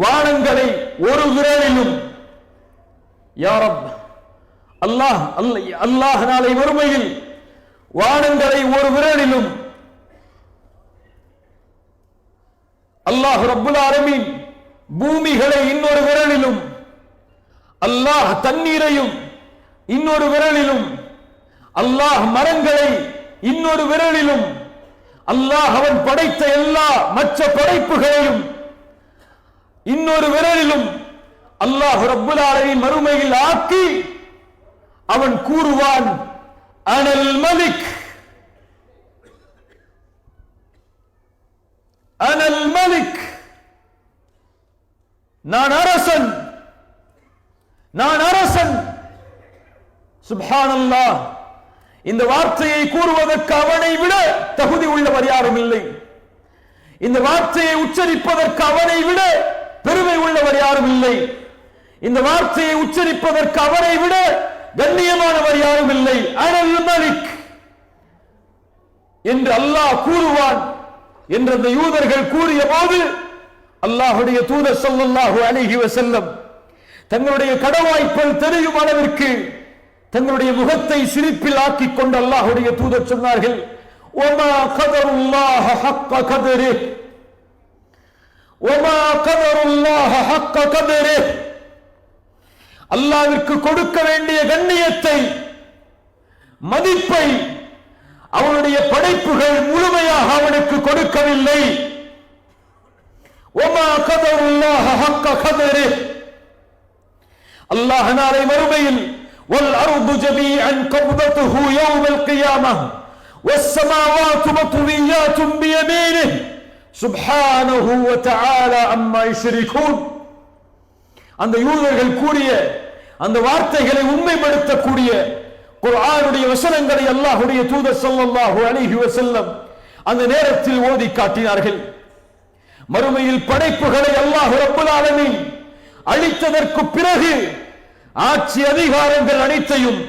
வானங்களை ஒரு விரலிலும், யா ரப், அல்லாஹ் நாளை மறுமையில் வானங்களை ஒரு விரலிலும், அல்லாஹ் ரப்புல் ஆலமீன் பூமிகளை இன்னொரு விரலிலும், அல்லாஹ் தண்ணீரையும் இன்னொரு விரலிலும், அல்லாஹ் மரங்களை இன்னொரு விரலிலும், அல்லாஹ் அவன் படைத்த எல்லா மற்ற படைப்புகளையும் இன்னொரு விரலிலும் அல்லாஹ் ரப்புல் ஆலமீன் மறுமையில் ஆக்கி அவன் கூறுவான், அனல் மலிக், அனல் மலிக், நான் அரசன், நான் அரசன். சுப்ஹானல்லாஹ். இந்த வார்த்தையை கூறுவதற்கு அவனை விட தகுதி உள்ளவர் யாரும் இல்லை. இந்த வார்த்தையை உச்சரிப்பதற்கு அவனை விட பெருமை உள்ளவர் யாரும் இல்லை. இந்த வார்த்தையை உச்சரிப்பதற்கு அவனை விட கண்ணியமானவர் யாரும் இல்லை, அனல் மலிக் என்று அல்லாஹ் கூறுவான் என்று அந்த யூதர்கள் கூறிய போது அல்லாஹ்வுடைய தூதர் ஸல்லல்லாஹு அலைஹி வஸல்லம் தங்களுடைய கடவாய்ப்பல் தெரியும் அளவிற்கு தங்களுடைய முகத்தை சிரிப்பில் ஆக்கிக் கொண்டு அல்லாஹ்வுடைய தூதர் சொன்னார்கள், وما قدر الله حق قدره وما قدر الله حق قدره. அல்லாஹ்விற்கு கொடுக்க வேண்டிய கண்ணியத்தை, மதிப்பை அவனுடைய படைப்புகள் முழுமையாக அவனுக்கு கொடுக்கவில்லை. وما قدر الله حق قدره. அல்லாஹ் நாளை மறுமையில் والارض جميعا قبضته يوم القيامه والسماوات مطويات بيمينه سبحانه وتعالى عما يشركون. அந்த யூதர்கள் கூறிய அந்த வார்த்தைகளை உண்மைப்படுத்தக்கூடிய குர்ஆனுடைய வசனங்களை அல்லாஹ்வுடைய தூதர் ஸல்லல்லாஹு அலைஹி வஸல்லம் அந்த நேரத்தில் ஓதி காட்டினார்கள். மறுமையில் படைப்புகளை அல்லாஹ் ரப்பல் ஆலமீன் அளித்ததற்கு பிறகு ஆட்சி அதிகாரங்கள் அனைத்தையும்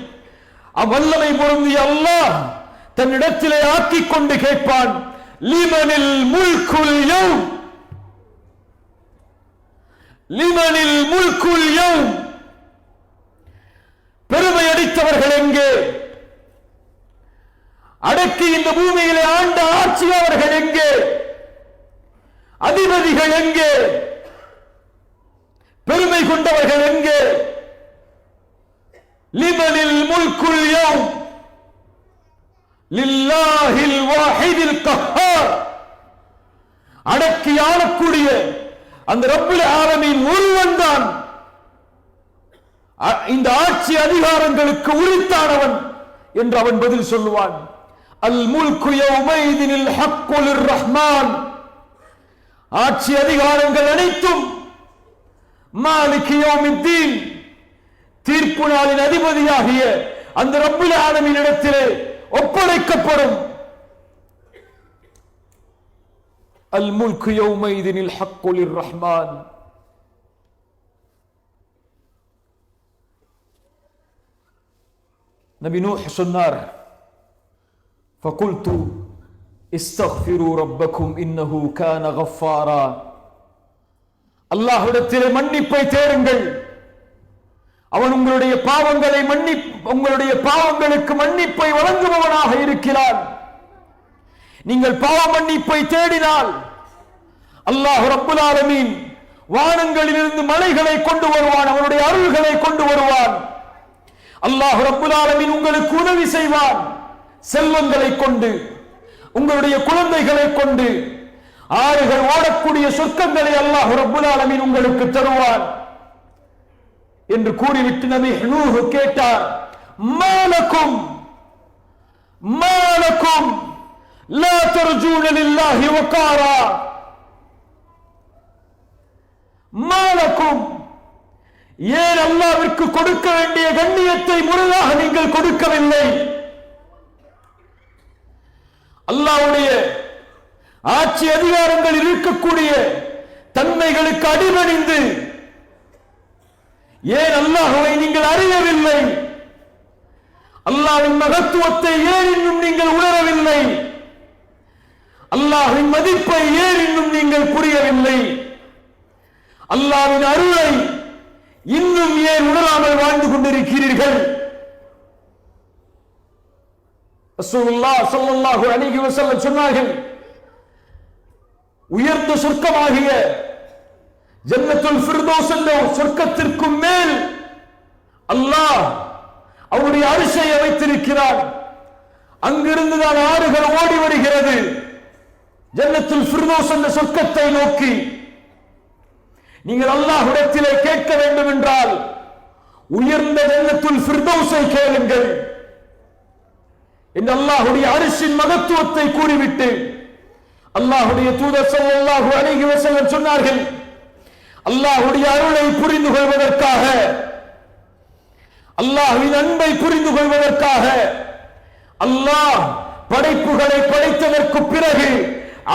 வல்லமை பொருந்திய அல்லாஹ் தன்னிடத்திலே ஆக்கிக் கொண்டு கேட்பான், லிமனில் முல்குல் யௌம், லிமனில் முல்குல் யௌம். பெருமை அடித்தவர்கள் எங்கே? அடக்கி இந்த பூமியிலே ஆண்ட ஆட்சியாளர்கள் எங்கே? அதிபதிகள் எங்கே? பெருமை கொண்டவர்கள் எங்கே? லிமனில் முல்குல் யௌம் லில்லாஹில் வாஹிதில் கஹ்ஹார். அடக்கி ஆளக்கூடிய அந்த ரப்புல் ஆலமீன் ஒருவன் தான் இந்த ஆட்சி அதிகாரங்களுக்கு உரித்தானவன் என்று அவன் பதில் சொல்லுவான். அல் முல்கு யௌமைதினில் ஹக்கு லிர்ரஹ்மான். ஆட்சி அதிகாரங்கள் அனைத்தும் மாலிக் யௌமித்தீன், தீர்ப்பு நாளின் அதிபதியாகிய அந்த ரப்புல் ஆலமீன் இடத்திலே ஒப்படைக்கப்படும். அல் முல்கு யௌமைதினில் ஹக்கு லிர்ரஹ்மான். நபி நூஹ் சொன்னார், فقلت استغفروا ربكم انه كان غفارا. அல்லாஹ்விடத்திலே மன்னிப்பை தேடுங்கள், அவன் உங்களுடைய பாவங்களுக்கு மன்னிப்பை வழங்குபவனாக இருக்கிறான். நீங்கள் பாவ மன்னிப்பை தேடினால் அல்லாஹ் ரப்புல் ஆலமீன் வானங்களிலிருந்து மலைகளை கொண்டு வருவான், அவனுடைய அருள்களை கொண்டு வருவான். அல்லாஹ் ரப்புல் ஆலமீன் உங்களுக்கு உதவி செய்வான். செல்வங்களை கொண்டு, உங்களுடைய குழந்தைகளை கொண்டு ஆறுகள் ஓடக்கூடிய சொர்க்கங்களை அல்லாஹ் ரப்புல் ஆலமீன் உங்களுக்கு தருவான் என்று கூறிவிட்டு நபி நூஹ் கேட்டார், மாலக்கும் மாலக்கும் லா தர்ஜூன லில்லாஹி வகாரா. மாலக்கும், ஏன் அல்லாஹ்விற்கு கொடுக்க வேண்டிய கண்ணியத்தை முறையாக நீங்கள் கொடுக்கவில்லை? அல்லாஹ்வுடைய ஆட்சி அதிகாரங்களில் இருக்கக்கூடிய தன்மைகளுக்கு அடிபணிந்து ஏன் அல்லாஹ்வை நீங்கள் அறியவில்லை? அல்லாஹ்வின் மகத்துவத்தை ஏன் இன்னும் நீங்கள் உணரவில்லை? அல்லாஹ்வின் மதிப்பை ஏன் இன்னும் நீங்கள் புரியவில்லை? அல்லாஹ்வின் அருளை இன்னும் ஏன் உணராமல் வாழ்ந்து கொண்டிருக்கிறீர்கள்? ரசூலுல்லாஹ் ஸல்லல்லாஹு அலைஹி வஸல்லம் சொன்னார்கள், உயர்ந்த சொர்க்கமாகிய ஜன்னத்துல் ஃபிர்தௌஸ் என்ற சொர்க்கத்திற்கு மேல் அல்லாஹ் அவருடைய அரிசை வைத்திருக்கிறார். அங்கிருந்து தான் ஆறுகள் ஓடி வருகிறது ஜன்னத்துல் ஃபிர்தௌஸ் என்ற சொர்க்கத்தை நோக்கி. நீங்கள் அல்லாஹ்விடத்திலே கேட்க வேண்டும் என்றால் உயர்ந்த ஜன்னத்துல் ஃபிர்தௌஸை கேளுங்கள் என்று அல்லாஹ்வுடைய அரிசின் மகத்துவத்தை கூறிவிட்டு அல்லாஹ்வுடைய தூதர் ஸல்லல்லாஹு அலைஹி வஸல்லம் சொன்னார்கள், அல்லாஹ்வுடைய அருளை புரிந்து கொள்வதற்காக, அல்லாஹ்வின் அன்பை புரிந்து கொள்வதற்காக அல்லாஹ் படைப்புகளை படைத்ததற்கு பிறகு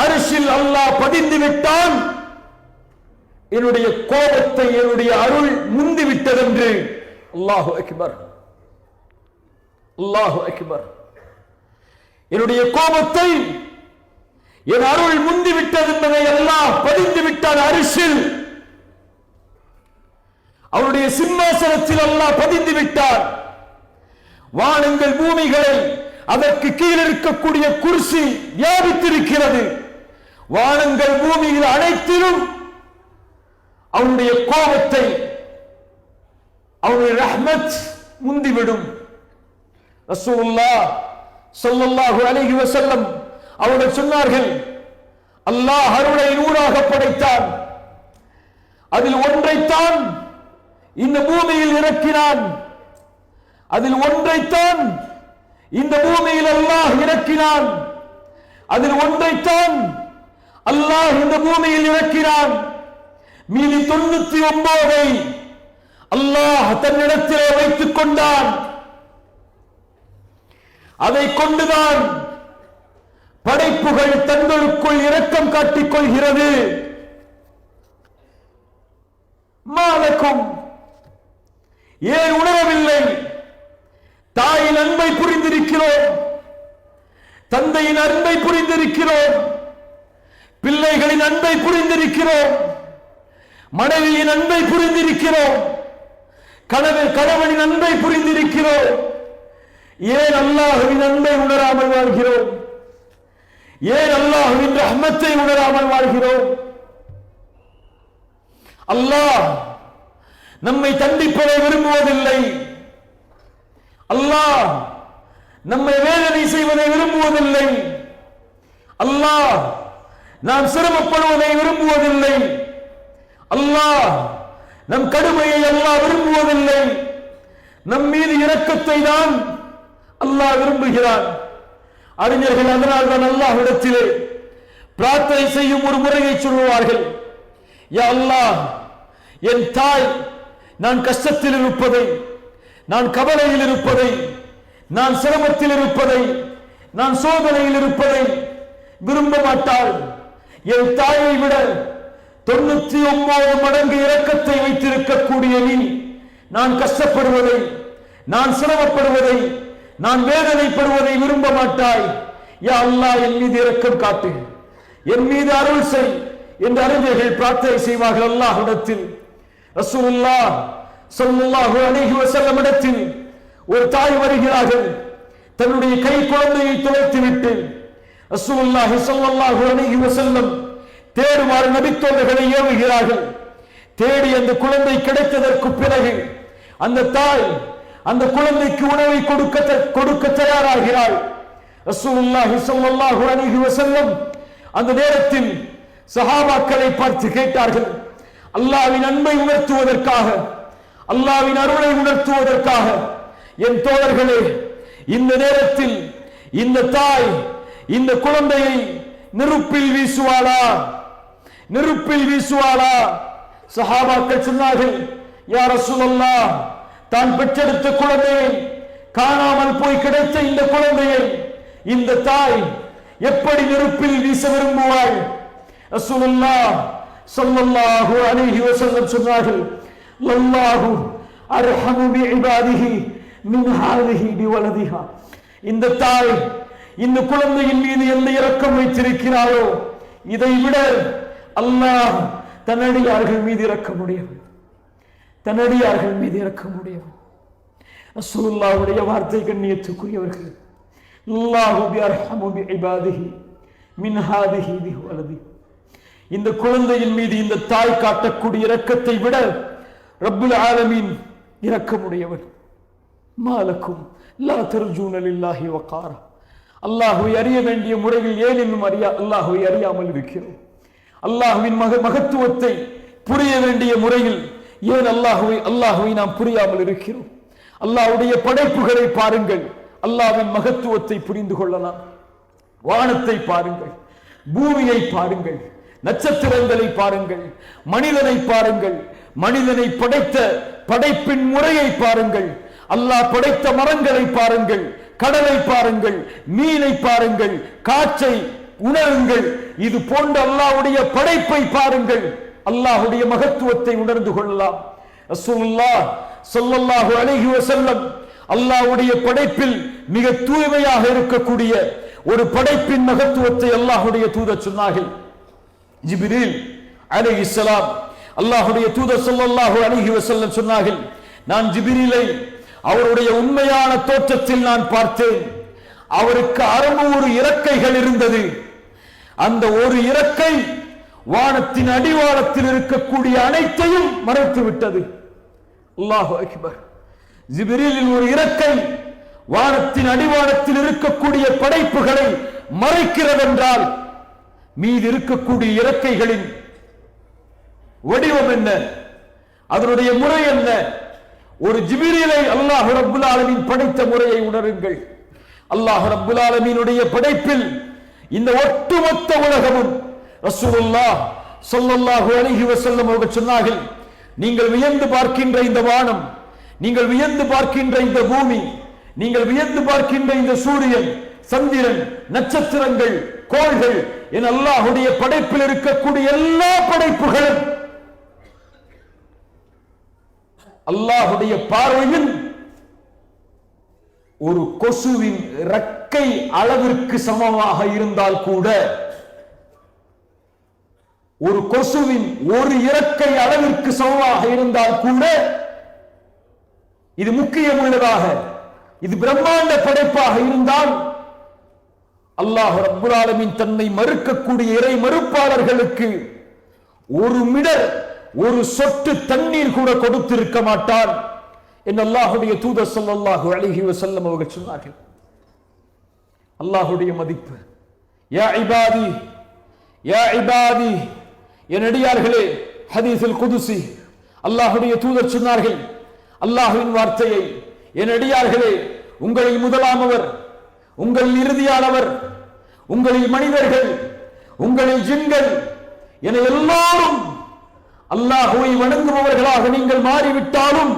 அரிசில் அல்லாஹ் பதிந்து விட்டான். என்னுடைய கோபத்தை என்னுடைய அருள் முந்திவிட்டதென்று. அல்லாஹு அக்பர். அல்லாஹு அக்பர். என்னுடைய கோபத்தை என் அருள் முந்திவிட்டது என்பதை அல்லாஹ் பதிந்து விட்டான். அரிசில் அவருடைய சிம்மாசனத்தில் அல்லாஹ் பதிந்து விட்டார். வானங்கள் பூமிகளை அதற்கு கீழ் இருக்கக்கூடிய குர்சி வியாபித்திருக்கிறது. வானங்கள் பூமியில் அனைத்திலும் அவருடைய கோபத்தை, அவருடைய ரஹ்மத் முந்திவிடும். ரசூலுல்லாஹ் ஸல்லல்லாஹு அலைஹி வஸல்லம் அவர்கள் சொன்னார்கள், அல்லாஹ் அருளை நூறாக படைத்தான். அதில் ஒன்றைத்தான் இந்த பூமியில் இறக்கினான். அதில் ஒன்றைத்தான் இந்த பூமியில் அல்லாஹ் இறக்கினான். அதில் ஒன்றைத்தான் அல்லாஹ் இந்த பூமியில் இறக்கினான். மீதி 99 அல்லாஹ் தன்னிடத்திலே வைத்துக் கொண்டான். அதை கொண்டுதான் படைப்புகள் தங்களுக்குள் இரக்கம் காட்டிக் கொள்கிறது. மாலக்கும், ஏன் உணரவில்லை? தாயின் அன்பை புரிந்திருக்கிறோம், தந்தையின் அன்பை புரிந்திருக்கிறோம், பிள்ளைகளின் அன்பை புரிந்திருக்கிறோம், மனைவியின் அன்பை புரிந்திருக்கிறோம், கணவனின் அன்பை புரிந்திருக்கிறோம். ஏன் அல்லாஹ்வின் அன்பை உணராமல் வாழ்கிறோம்? ஏன் அல்லாஹ்வின் ரஹ்மத்தை உணராமல் வாழ்கிறோம்? அல்லாஹ் நம்மை தண்டிப்பதை விரும்புவதில்லை. அல்லாஹ் நம்மை வேதனை செய்வதை விரும்புவதில்லை. அல்லாஹ் நாம் சிரமப்படுவதை விரும்புவதில்லை. அல்லாஹ் நம் கடுமையை அல்லாஹ் விரும்புவதில்லை. நம் மீது இரக்கத்தை தான் அல்லாஹ் விரும்புகிறான். அறிஞர்கள் அதனால் தான் அல்லாஹ்விடத்திலே பிரார்த்தனை செய்யும் ஒரு முறையை சொல்லுவார்கள். யா அல்லாஹ், என் தாய் நான் கஷ்டத்தில் இருப்பதை, நான் கவலையில் இருப்பதை, நான் சிரமத்தில் இருப்பதை, நான் சோதனையில் இருப்பதை விரும்ப மாட்டாள். என் தாயை விட 99 மடங்கு இரக்கத்தை வைத்திருக்கக்கூடிய நீ நான் கஷ்டப்படுவதை, நான் சிரமப்படுவதை, நான் வேதனைப்படுவதை விரும்ப மாட்டாய். யா அல்லாஹ், என் மீது இரக்கம் காட்டு, என் மீது அருள் செய் என்று அறிஞர்கள் பிரார்த்தனை செய்வார்கள் அல்லாஹ்விடத்தில். ரசூலுல்லாஹ் ஸல்லல்லாஹு அலைஹி வஸல்லம் இடத்தில் ஒரு தாய் வருகிறார்கள். தன்னுடைய கை குழந்தையை தொலைத்துவிட்டு ரசூலுல்லாஹ் ஸல்லல்லாஹு அலைஹி வஸல்லம் தேடுமாறு நபித்தோழர்களை ஏவுகிறார்கள். தேடி அந்த குழந்தை கிடைத்ததற்கு பிறகு அந்த தாய் அந்த குழந்தைக்கு உணவை கொடுக்க தயாராகிறாள். ரசூலுல்லாஹ் ஸல்லல்லாஹு அலைஹி வஸல்லம் அந்த நேரத்தில் சஹாபாக்களை பார்த்து கேட்டார்கள், அல்லாஹ்வின் அன்பை உணர்த்துவதற்காக, அல்லாஹ்வின் அருளை உணர்த்துவதற்காக, என் தோழர்களே, இந்த நேரத்தில் இந்த தாய் இந்த குழந்தையை நெருப்பில் வீசுவாளா? நெருப்பில் வீசுவாளா? சஹாபாக்கள் சொன்னார்கள், யா ரசூலல்லாஹ், தான் பெற்றெடுத்த குழந்தையை, காணாமல் போய் கிடைத்த இந்த குழந்தையை இந்த தாய் எப்படி நெருப்பில் வீச விரும்புவாள்? ரசூலுல்லாஹ் ஸல்லல்லாஹு அலைஹி வஸல்லம் சொன்னார்கள், லல்லாஹு அர்ஹமு பிஇபாதிஹி மின் ஹாதிஹி பிவலதிஹா. இந்த தாய் இந்த குழந்தையின் மீது எந்த இரக்கம் வைத்திருக்கிறாரோ இதை விட அல்லாஹ் தன்னடியார்கள் மீது இரக்கமுடையவன், தன்னடியார்கள் மீது இரக்கமுடையவன். ரசூலுல்லாஹ்வுடைய வார்த்தை கண்ணியத்துக்குரியவர்கள், அல்லாஹு பிஅர்ஹமு பிஇபாதிஹி மின் ஹாதிஹி பிவலதிஹி. இந்த குழந்தையின் மீது இந்த தாய் காட்டக்கூடிய இரக்கத்தை விட ரப்புல் ஆலமீன் இரக்கமுடையவன். மாலக்கும் லா தர்ஜூன லில்லாஹி வகாரா. அல்லாஹ்வை அறிய வேண்டிய முறையில் ஏன் இன்னும் அல்லாஹ்வை அறியாமல் இருக்கிறோம்? அல்லாஹ்வின் மகத்துவத்தை புரிய வேண்டிய முறையில் ஏன் அல்லாஹ்வை நாம் புரியாமல் இருக்கிறோம்? அல்லாஹ்வுடைய படைப்புகளை பாருங்கள், அல்லாஹ்வின் மகத்துவத்தை புரிந்து கொள்ளலாம். வானத்தை பாருங்கள், பூமியை பாருங்கள், நட்சத்திரங்களை பாருங்கள், மனிதனை பாருங்கள், மனிதனை படைத்த படைப்பின் முறையை பாருங்கள், அல்லாஹ் படைத்த மரங்களை பாருங்கள், கடலை பாருங்கள், மீனை பாருங்கள், காற்றை உணருங்கள். இது போன்ற அல்லாஹ்வுடைய படைப்பை பாருங்கள், அல்லாஹ்வுடைய மகத்துவத்தை உணர்ந்து கொள்ளலாம். ரசூலுல்லாஹ் ஸல்லல்லாஹு அலைஹி வஸல்லம் அல்லாஹ்வுடைய படைப்பில் மிக தூய்மையாக இருக்கக்கூடிய ஒரு படைப்பின் மகத்துவத்தை அல்லாஹ்வுடைய தூதர் சொன்னார்கள். ஜிப்ரீல் அலைஹிஸ்ஸலாம் அல்லாஹ்வுடைய தூதர் ஸல்லல்லாஹு அலைஹி வஸல்லம் சொன்னார்கள், நான் ஜிப்ரீலை அவருடைய உண்மையான தோற்றத்தில் நான் பார்த்தேன். அவருக்கு 600 இறக்கைகள் இருந்தது. அந்த ஒரு இறக்கை வானத்தின் அடிவாரத்தில் இருக்கக்கூடிய அனைத்தையும் மறைத்து விட்டது. அல்லாஹு அக்பர். ஜிப்ரீலின் ஒரு இறக்கை வானத்தின் அடிவாரத்தில் இருக்கக்கூடிய படைப்புகளை மறைக்கிறது என்றால் மீது இருக்கக்கூடிய இறக்கைகளின் வடிவம் என்ன, அதனுடைய முறை என்ன? ஒரு ஜிப்ரீலை அல்லாஹ் ரப்புல் ஆலமீன் படைத்த முறையை உணருங்கள். அல்லாஹ் ரப்புல் ஆலமீனுடைய படைப்பில் இந்த ஒட்டுமொத்த உலகமும் ரசூலுல்லாஹ் ஸல்லல்லாஹு அலைஹி வஸல்லம் அவர்கள் சொன்னார்கள், நீங்கள் வியந்து பார்க்கின்ற இந்த வானம், நீங்கள் வியந்து பார்க்கின்ற இந்த பூமி, நீங்கள் வியந்து பார்க்கின்ற இந்த சூரியன், சந்திரன், நட்சத்திரங்கள், கோள்கள் என அல்லாஹ்வுடைய படைப்பில் இருக்கக்கூடிய எல்லா படைப்புகளும் அல்லாஹ்வுடைய பார்வையில் ஒரு கொசுவின் இறக்கை அளவிற்கு சமமாக இருந்தால் கூட, ஒரு கொசுவின் ஒரு இறக்கை அளவிற்கு சமமாக இருந்தால் கூட, இது முக்கியமுள்ளதாக, இது பிரம்மாண்ட படைப்பாக இருந்தால் அல்லாஹ் ரப்புல் ஆலமீன் தன்னை மறுக்கக்கூடிய இறை மறுப்பாளர்களுக்கு ஒரு மிடர், ஒரு சொட்டு தண்ணீர் கூட கொடுத்திருக்க மாட்டார் என்று அல்லாஹ்வுடைய தூதர் ஸல்லல்லாஹு அலைஹி வஸல்லம் அவர்கள் சொன்னார்கள். அல்லாஹ்வுடைய மதிப்பு. யா இபாதி, யா இபாதி, என் அடியார்களே. ஹதீஸுல் குதுசி அல்லாஹ்வுடைய தூதர் சொன்னார்கள், அல்லாஹ்வின் வார்த்தையை, என் அடியார்களே, உங்களில் முதலாமவர், உங்களில் இறுதியானவர், உங்களில் மனிதர்கள், உங்களில் ஜின்கள் என எல்லாரும் அல்லாஹ்வை வணங்குபவர்களாக நீங்கள் மாறிவிட்டாலும்,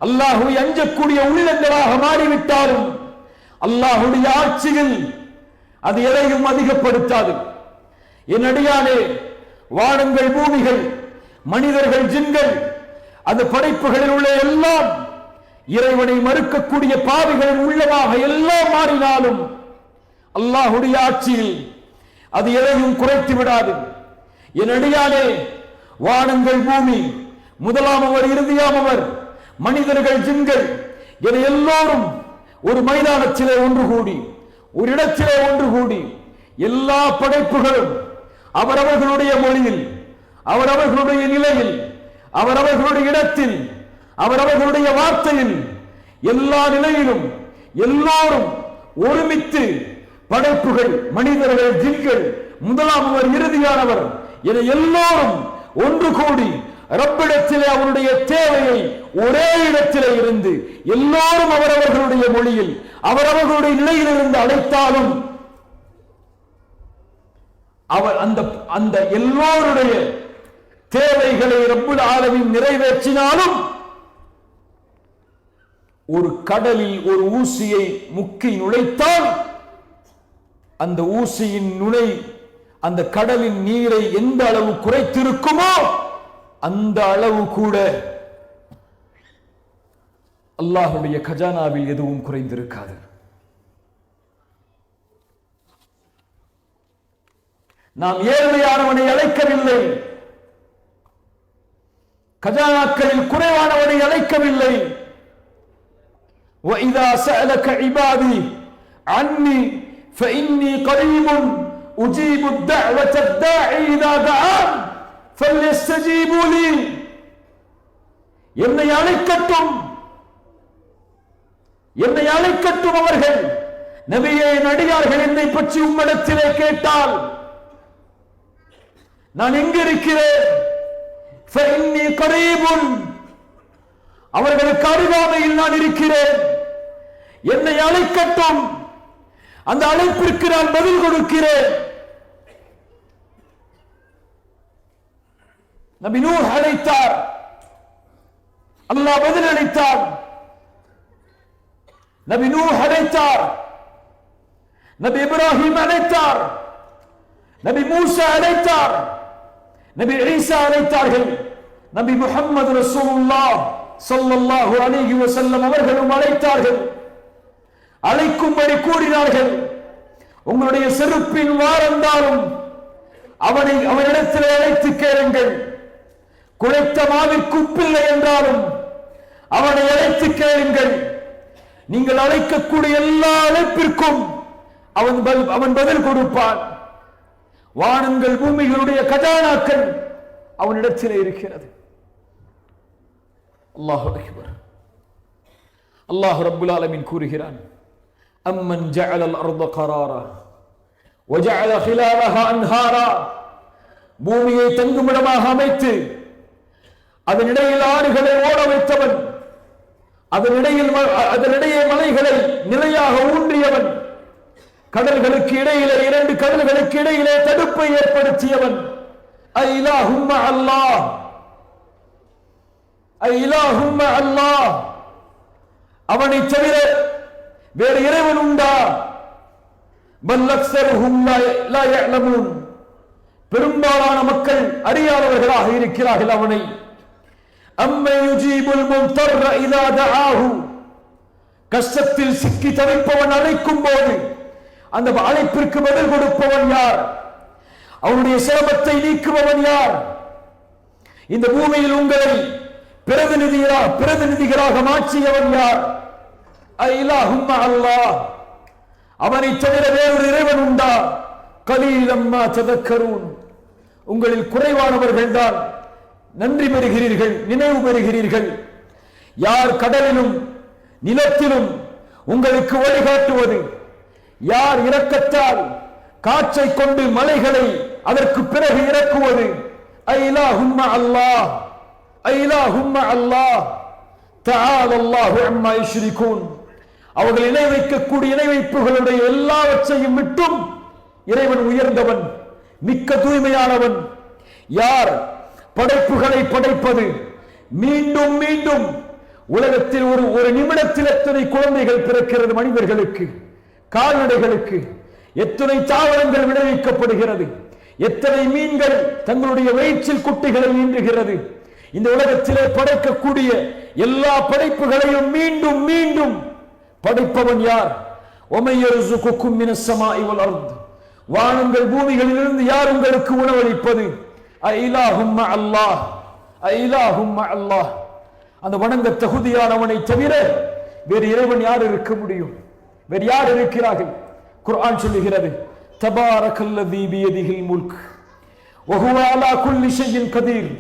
அல்லாஹ்வை அஞ்சக்கூடிய உள்ளங்களாக மாறிவிட்டாலும், அல்லாஹ்வுடைய ஆட்சியில் அது எதையும் அதிகப்படுத்தாது. என் அடியானே, வானங்கள், பூமிகள், மனிதர்கள், ஜின்கள், அந்த படைப்புகளில் உள்ள எல்லாம் இறைவனை மறுக்கக்கூடிய பாவிகளின் உள்ளமாக எல்லாம் மாறினாலும் அல்லாஹ்வுடைய ஆட்சியில் அது எதையும் குறைத்து விடாது. என் அடியானே, வானங்கள், பூமி, முதலாமவர், இறுதியாமவர், மனிதர்கள், ஜின்கள் என எல்லோரும் ஒரு மைதானத்திலே ஒன்று கூடி, ஒரு இடத்திலே ஒன்று கூடி, எல்லா படைப்புகளும் அவரவர்களுடைய மொழியில், அவரவர்களுடைய நிலையில், அவரவர்களுடைய இடத்தில், அவரவர்களுடைய வார்த்தையில், எல்லா நிலையிலும் எல்லோரும் ஒருமித்து படைப்புகள், மனிதர்கள், ஜின்கள், முதலாமவர், இறுதியானவர் என எல்லோரும் ஒன்று கூடி ரப்பிடத்திலே அவருடைய தேவையை ஒரே இடத்திலே இருந்து எல்லோரும் அவரவர்களுடைய மொழியில், அவரவர்களுடைய நிலையில் இருந்து அழைத்தாலும் அவர் அந்த எல்லோருடைய தேவைகளை ரப்புல் ஆலமீன் நிறைவேற்றினாலும் ஒரு கடலில் ஒரு ஊசியை முக்கி நுழைத்தால் அந்த ஊசியின் நுழை அந்த கடலின் நீரை எந்த அளவு குறைத்திருக்குமோ அந்த அளவு கூட அல்லாஹ்வுடைய கஜானாவில் எதுவும் குறைந்திருக்காது. நாம் ஏழ்மையானவனை அழைக்கவில்லை, கஜானாக்களில் குறைவானவனை அழைக்கவில்லை. وَإِذَا سَأَلَكَ عِبَادِي عَنِّي فَإِنِّي قَرِيبٌ أُجِيبُ الدَّعْوَةَ الدَّاعِ إِذَا دَعَانِ فَلْيَسْتَجِيبُوا لِي. என்னை அழைக்கட்டும், என்னை அழைக்கட்டும் அவர்கள். நபியே, நடிகார்கள் என்னை பற்றி உம்மிடத்திலே கேட்டால் நான் எங்க இருக்கிறேன்? فَإِنِّي قَرِيبٌ, அவர்களுக்கு அருகாமையில் நான் இருக்கிறேன். என்னை அழைக்கட்டும், அந்த அழைப்பிற்கு நான் பதில் கொடுக்கிறேன். நபி நூஹ் அழைத்தார், அல்லாஹ் பதில் அளித்தார். நபி நூஹ் அழைத்தார், நபி இப்ராஹிம் அழைத்தார், நபி மூசா அழைத்தார், நபி ஈசா அழைத்தார்கள். நபி முஹம்மது ரசூலுல்லாஹ் ஸல்லல்லாஹு அலைஹி வஸல்லம் அவர்களும் அழைத்தார்கள். அழைக்கும்படி கூறினார்கள். உங்களுடைய செருப்பின் வாரந்தாலும் அவனிடத்தில் அழைத்து கேளுங்கள். குழைத்த மாவிற்கு உப்பில்லை என்றாலும் அவனை அழைத்து கேளுங்கள். நீங்கள் அழைக்கக்கூடிய எல்லா அழைப்பிற்கும் அவன் பதில் கொடுப்பான். வானங்கள் பூமிகளுடைய கஜானாக்கள் அவனிடத்தில் இருக்கிறது. அல்லாஹு அக்பர். அல்லாஹ் ரப்புல் ஆலமீன் கூறுகிறான், அம்மன் ஜஅலல் அர்த கராரா வஜஅல ஹிலாலஹா அன்ஹாரா. பூமியை தங்குமிடமாக அமைத்து அதனிடையில் ஆறுகளை ஓட வைத்தவன், அதனிடையே மலைகளை நிலையாக ஊன்றியவன், கடல்களுக்கு இடையிலே இரண்டு கடல்களுக்கு இடையிலே தடுப்பை ஏற்படுத்தியவன். ஐலாஹும்ம அல்லாஹ், ஐலாஹும்ம அல்லாஹ். அவனை தவிர வேறு இறைவன் உண்டா? பல் அக்ஸருஹும் லா யஅலமூன். பெரும்பாலான மக்கள் அறியாதவர்களாக இருக்கிறார்கள் அவனை. அம்மை யுஜீபுல் முல்தர்ர இதா தஆஹு. கஷ்டத்தில் சிக்கி தவிப்பவன் அழைக்கும் போது அந்த அழைப்பிற்கு பதில் கொடுப்பவன் யார்? அவனுடைய சிரமத்தை நீக்குபவன் யார்? இந்த பூமியில் உங்களை பிரதிநிதிகளாக மாற்றியவன் யார்? ஐலாஹும்ம அல்லாஹ். அவனை தவிர வேறொரு இறைவன் உண்டா? கலீலம் மா ததக்கரூன். உங்களில் குறைவானவர்கள் தான் நன்றி பெறுகிறீர்கள், நினைவு பெறுகிறீர்கள். யார் கடலிலும் நிலத்திலும் உங்களுக்கு வழிகாட்டுவது? யார் இரக்கத்தால் காற்றை கொண்டு மலைகளை அதற்கு பிறகு இறக்குவது? ஐலாஹும்ம அல்லாஹ், ஐலாஹும்ம அல்லாஹ். தஆலல்லாஹு அம்மா யுஷ்ரிகூன். அவர்கள் இணை வைக்கக்கூடிய இணை வைப்புகளுடைய எல்லாவற்றையும் விட்டும் இறைவன் உயர்ந்தவன், மிக்க தூய்மையானவன். யார் படைப்புகளை படைப்பது? மீண்டும் மீண்டும் உலகத்தில் ஒரு நிமிடத்தில் எத்தனை குழந்தைகள் பிறக்கிறது மனிதர்களுக்கு, கால்நடைகளுக்கு? எத்தனை தாவரங்கள் விளைவிக்கப்படுகிறது? எத்தனை மீன்கள் தங்களுடைய வயிற்றில் குட்டிகளை ஈன்றுகிறது? இந்த உலகத்திலே படைக்கக்கூடிய எல்லா படைப்புகளையும் மீண்டும் மீண்டும் படைப்பவன் யார்? ஒமை யர்ஸுகுக்கும் மினஸ் ஸமாஇ வல் அர்த். வானங்கள் பூமிகளிலிருந்து யார் உங்களுக்கு உணவளிப்பது? ஐலாஹும்ம அல்லாஹ், ஐலாஹும்ம அல்லாஹ். அந்த வணங்க தகுதியானவனை தவிர வேறு இறைவன் யார் இருக்க முடியும்? வேறு யார் இருக்கிறார்கள்? குர்ஆன் சொல்லுகிறது, தபாரக்கல்லதீ பியதிஹில் முல்க் வஹுவ அலா குல்லி ஷைஇன் கதீர்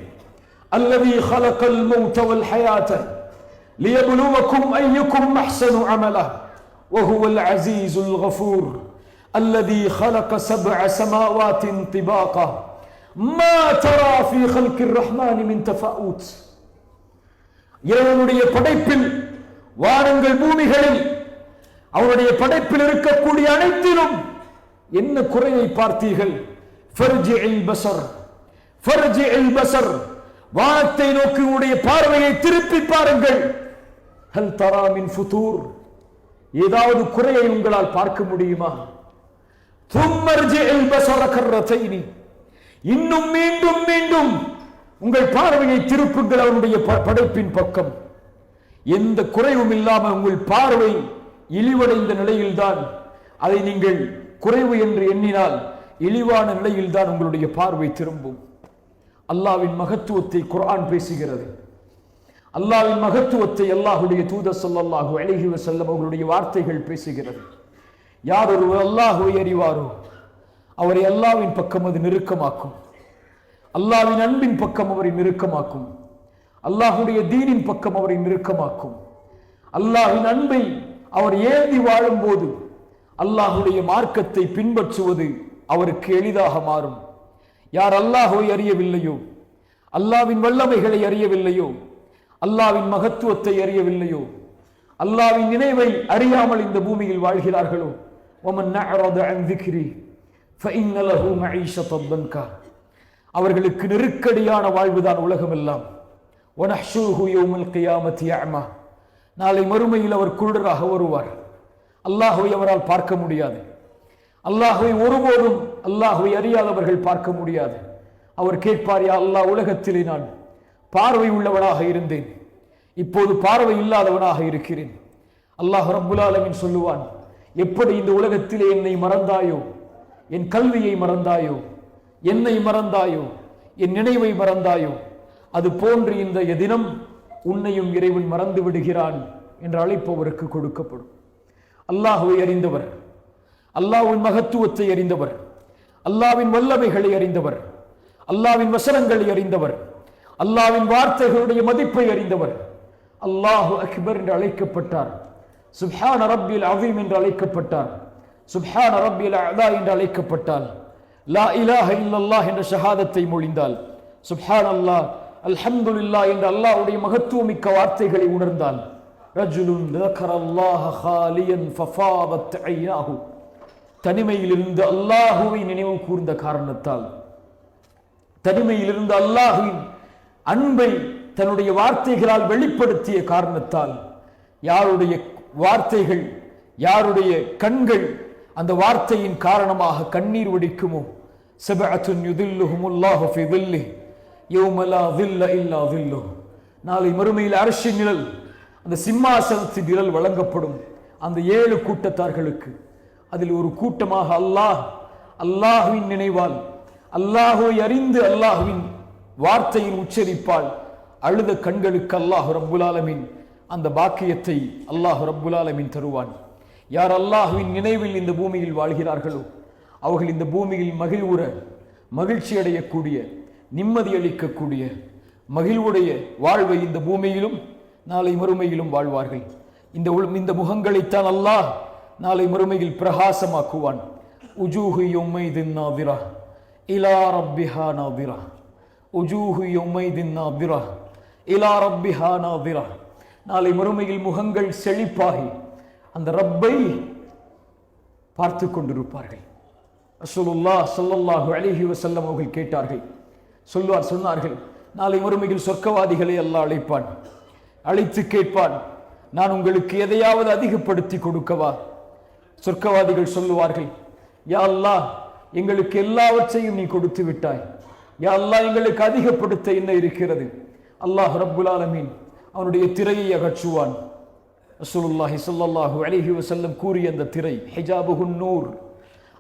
அல்லதீ ஹலகல் மௌத வல் ஹயாத லியப்லுவக்கும் அய்யுக்கும் அஹ்ஸனு அமலா வஹுவல் அஸீஸுல் கஃபூர் அல்லதீ ஹலக சப்அ ஸமாவாத்தின் திபாகா மா தரா ஃபீ ஹல்கிர் ரஹ்மானி மின் தஃபவுத். இறைவனுடைய படைப்பில், வானங்கள் பூமிகளில், அவருடைய படைப்பில் இருக்கக்கூடிய அனைத்திலும் என்ன குறையை பார்த்தீர்கள்? ஃபர்ஜிஇல் பஸர், ஃபர்ஜிஇல் பஸர். வானத்தை நோக்கி உடைய பார்வையை திருப்பி பாருங்கள். ஹல் தரா மின் ஃபுதூர். ஏதாவது குறையை உங்களால் பார்க்க முடியுமா? தும்மர்ஜிஇல் பஸர கர்ரத்தைனி. இன்னும் மீண்டும் மீண்டும் உங்கள் பார்வையை திருப்புங்கள் அவருடைய படைப்பின் பக்கம். எந்த குறைவும் இல்லாமல் உங்கள் பார்வை இழிவடைந்த நிலையில்தான், அதை நீங்கள் குறைவு என்று எண்ணினால் இழிவான நிலையில்தான் உங்களுடைய பார்வை திரும்பும். அல்லாஹ்வின் மகத்துவத்தை குர்ஆன் பேசுகிறது. அல்லாஹ்வின் மகத்துவத்தை அல்லாஹ்வுடைய தூதர் ஸல்லல்லாஹு அலைஹி வஸல்லம் அவர்களுடைய வார்த்தைகள் பேசுகிறது. யார் ஒருவர் அல்லாஹ்வை அறிவாரோ அவரை அல்லாஹ்வின் பக்கம் அது நெருக்கமாக்கும். அல்லாஹ்வின் அன்பின் பக்கம் அவரை நெருக்கமாக்கும். அல்லாஹ்வுடைய தீனின் பக்கம் அவரை நெருக்கமாக்கும். அல்லாஹ்வின் அன்பை அவர் ஏந்தி வாழும் போது அல்லாஹ்வுடைய மார்க்கத்தை பின்பற்றுவது அவருக்கு எளிதாக மாறும். யார் அல்லாஹ்வை அறியவில்லையோ, அல்லாஹ்வின் வல்லமைகளை அறியவில்லையோ, அல்லாஹ்வின் மகத்துவத்தை அறியவில்லையோ, அல்லாஹ்வின் நினைவை அறியாமல் இந்த பூமியில் வாழ்கிறார்களோ, وَمَنْ أَعْرَضَ عَنْ ذِكْرِي فَإِنَّ لَهُ مَعِيشَةً ضَنْكًا. அவர்களுக்கு நெருக்கடியான வாழ்வுதான் உலகமெல்லாம். وَنَحْشُرُهُ يَوْمَ الْقِيَامَةِ أَعْمَى. நாளை மறுமையில் அவர் குருடராக வருவார். அல்லாஹ்வை அவரால் பார்க்க முடியாது. அல்லாஹ்வை ஒருபோதும் அல்லாஹ்வை அறியாதவர்கள் பார்க்க முடியாது. அவர் கேட்பார், யா அல்லாஹ், உலகத்திலே நான் பார்வை உள்ளவனாக இருந்தேன், இப்போது பார்வை இல்லாதவனாக இருக்கிறேன். அல்லாஹ் ரப்புல் ஆலமீன் சொல்லுவான், எப்படி இந்த உலகத்திலே என்னை மறந்தாயோ, என் கல்வியை மறந்தாயோ, என்னை மறந்தாயோ, என் நினைவை மறந்தாயோ, அது போன்று இந்த தினம் உன்னையும் இறைவன் மறந்து விடுகிறான் என்று அழைப்பவருக்கு கொடுக்கப்படும். அல்லாஹுவை அறிந்தவர், அல்லாஹ்வின் மகத்துவத்தை அறிந்தவர், அல்லாஹ்வின் வல்லமைகளை அறிந்தவர், அல்லாஹ்வின் வசனங்களை அறிந்தவர், அல்லாஹ்வின் வார்த்தைகளுடைய மதிப்பை அறிந்தவர் அல்லாஹு அக்பர் என்று அழைக்கப்பட்டார். சுப்ஹான ரப்பில் அஸீம் என்று அழைக்கப்பட்டார். சுப்ஹான ரப்பில் அலா என்று அழைக்கப்பட்டால், லா இலாஹ இல்லல்லாஹ் என்ற ஷஹாதத்தை மொழிந்தால், சுப்ஹானல்லாஹ் அல்ஹம்துலில்லாஹ் என்ற அல்லாஹ்வுடைய மகத்துவமிக்க வார்த்தைகளை உணர்ந்தால், ரஜுலுன் ذكرல்லாஹ خاليا ففاضت عيناه, தனிமையிலிருந்து அல்லாஹுவை நினைவு கூர்ந்த காரணத்தால், தனிமையிலிருந்து அல்லாஹுவின் அன்பை தன்னுடைய வார்த்தைகளால் வெளிப்படுத்திய காரணத்தால், யாருடைய வார்த்தைகள், யாருடைய கண்கள் அந்த வார்த்தையின் காரணமாக கண்ணீர் வடிக்குமோ, சபஅத்துன் யுதில்லுஹுமுல்லாஹு ஃபீ ظில்லிஹி யௌம லா ظில்ல இல்லா ظில்லுஹு, நாளை மறுமையில் அர்ஷின் நிழல், அந்த சிம்மாசனத்தின் நிழல் வழங்கப்படும் அந்த 7 கூட்டத்தார்களுக்கு. அதில் ஒரு கூட்டமாக அல்லாஹ்வின் நினைவால், அல்லாஹுவை அறிந்து அல்லாஹ்வின் வார்த்தையின் உச்சரிப்பால் அழுத கண்களுக்கு அல்லாஹ் ரப்புல் ஆலமீன் அந்த பாக்கியத்தை அல்லாஹ் ரப்புல் ஆலமீன் தருவான். யார் அல்லாஹ்வின் நினைவில் இந்த பூமியில் வாழ்கிறார்களோ அவர்கள் இந்த பூமியில் மகிழ்வுற, மகிழ்ச்சி அடையக்கூடிய, நிம்மதி அளிக்கக்கூடிய, மகிழ்வுடைய வாழ்வை இந்த பூமியிலும் நாளை மறுமையிலும் வாழ்வார்கள். இந்த முகங்களைத்தான் அல்லாஹ் நாளை மறுமையில் பிரகாசமாக்குவான். உஜூஹு யௌமைதின் நாதிரா இலா ரப்பிஹா நாதிரா, உஜூஹு யௌமைதின் நாதிரா இலா ரப்பிஹா நாதிரா. நாளை மறுமையில் முகங்கள் செழிப்பாகி அந்த ரப்பை பார்த்து கொண்டிருப்பார்கள். ரசூலுல்லாஹ் ஸல்லல்லாஹு அலைஹி வஸல்லம் அவர்கள் கேட்டார்கள், சொன்னார்கள், நாளை மறுமையில் சொர்க்கவாதிகளை அல்லாஹ் அழைப்பான், அழைத்து கேட்பான், நான் உங்களுக்கு எதையாவது அதிகப்படுத்தி கொடுக்கவா? சொர்க்கவாதிகள் சொல்லுவார்கள், யா அல்லாஹ், எங்களுக்கு எல்லாவற்றையும் நீ கொடுத்து விட்டாய், யா அல்லாஹ், எங்களுக்கு அதிகப்படுத்த என்ன இருக்கிறது? அல்லாஹ் ரப்புல் ஆலமீன் அவனுடைய திரையை அகற்றுவான். ரசூலுல்லாஹி ஸல்லல்லாஹு அலைஹி வஸல்லம் கூறிய அந்த திரை ஹிஜாபுன் நூர்,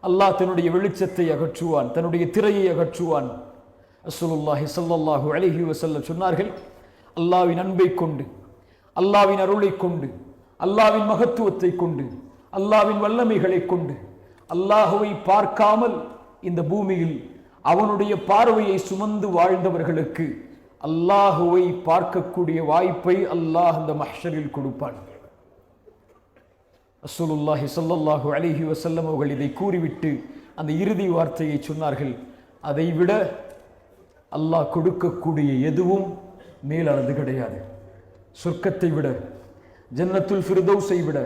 அல்லாஹ் தன்னுடைய வெளிச்சத்தை அகற்றுவான், தன்னுடைய திரையை அகற்றுவான். ரசூலுல்லாஹி ஸல்லல்லாஹு அலைஹி வஸல்லம் சொன்னார்கள், அல்லாஹ்வின் அன்பை கொண்டு, அல்லாஹ்வின் அருளை கொண்டு, அல்லாஹ்வின் மகத்துவத்தை கொண்டு, அல்லாஹ்வின் வல்லமைகளை கொண்டு அல்லாஹுவை பார்க்காமல் இந்த பூமியில் அவனுடைய பார்வையை சுமந்து வாழ்ந்தவர்களுக்கு அல்லாஹுவை பார்க்கக்கூடிய வாய்ப்பை அல்லாஹ் அந்த மஹ்ஷரில் கொடுப்பான். ரசூலுல்லாஹி ஸல்லல்லாஹு அலைஹி வஸல்லம் அவர்கள் இதை கூறிவிட்டு அந்த இறுதி வார்த்தையை சொன்னார்கள், அதைவிட அல்லாஹ் கொடுக்கக்கூடிய எதுவும் மேலானது கிடையாது. சொர்க்கத்தை விட, ஜன்னத்துல் ஃபிர்தௌஸை விட,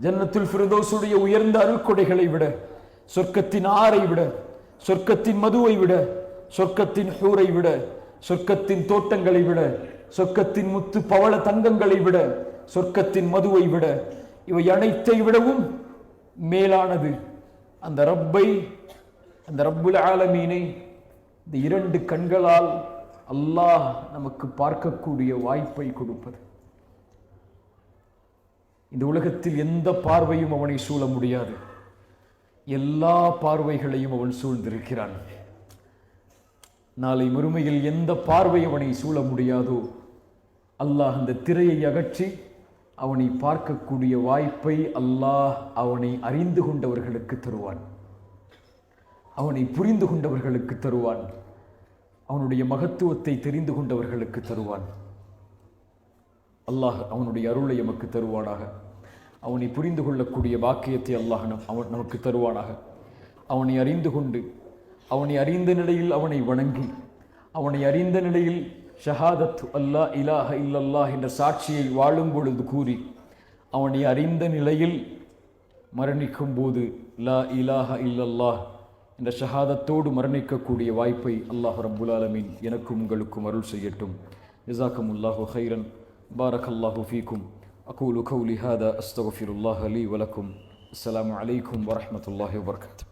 ஜன்னத்துல் ஃபிர்தௌஸுடைய உயர்ந்த அருள்கொடைகளை விட, சொர்க்கத்தின் ஆறை விட, சொர்க்கத்தின் மதுவை விட, சொர்க்கத்தின் ஹூரை விட, சொர்க்கத்தின் தோட்டங்களை விட, சொர்க்கத்தின் முத்து பவள தங்கங்களை விட, சொர்க்கத்தின் மதுவை விட, இவை அனைத்தை விடவும் மேலானது அந்த ரப்பை, அந்த ரப்புல் ஆலமீனை இந்த 2 கண்களால் அல்லாஹ் நமக்கு பார்க்கக்கூடிய வாய்ப்பை கொடுப்பது. இந்த உலகத்தில் எந்த பார்வையும் அவனை சூழ முடியாது, எல்லா பார்வைகளையும் அவன் சூழ்ந்திருக்கிறான். நாளை மறுமையில் எந்த பார்வை அவனை சூழ முடியாதோ அல்லாஹ் அந்த திரையை அகற்றி அவனை பார்க்கக்கூடிய வாய்ப்பை அல்லாஹ் அவனை அறிந்து கொண்டவர்களுக்கு தருவான், அவனை புரிந்து கொண்டவர்களுக்கு தருவான், அவனுடைய மகத்துவத்தை தெரிந்து கொண்டவர்களுக்கு தருவான். அல்லாஹ் அவனுடைய அருளை நமக்கு தருவானாக. அவனை புரிந்து கொள்ளக்கூடிய பாக்கியத்தை அல்லாஹ் நமக்கு தருவானாக. அவனை அறிந்து கொண்டு, அவனை அறிந்த நிலையில் அவனை வணங்கி, அவனை அறிந்த நிலையில் ஷஹாதத் அல்லா இலாஹ இல்லல்லாஹ் என்ற சாட்சியை வாழும் பொழுது கூறி, அவனை அறிந்த நிலையில் மரணிக்கும் போது லா இலாஹ இல்லல்லாஹ் என்ற ஷஹாதத்தோடு மரணிக்கக்கூடிய வாய்ப்பை அல்லாஹ் ரப்புல் ஆலமீன் எனக்கும் உங்களுக்கும் அருள் செய்யட்டும். ஜஸாக்கமுல்லாஹு ஹைரன். பாரக்கல்லாஹு ஃபீக்கும். அகூலு கௌலி ஹாதா அஸ்தக்ஃபிருல்லாஹ லீ வலக்கும். அஸ்ஸலாமு அலைக்கும் வரஹ்மத்துல்லாஹி வபரகாத்துஹு.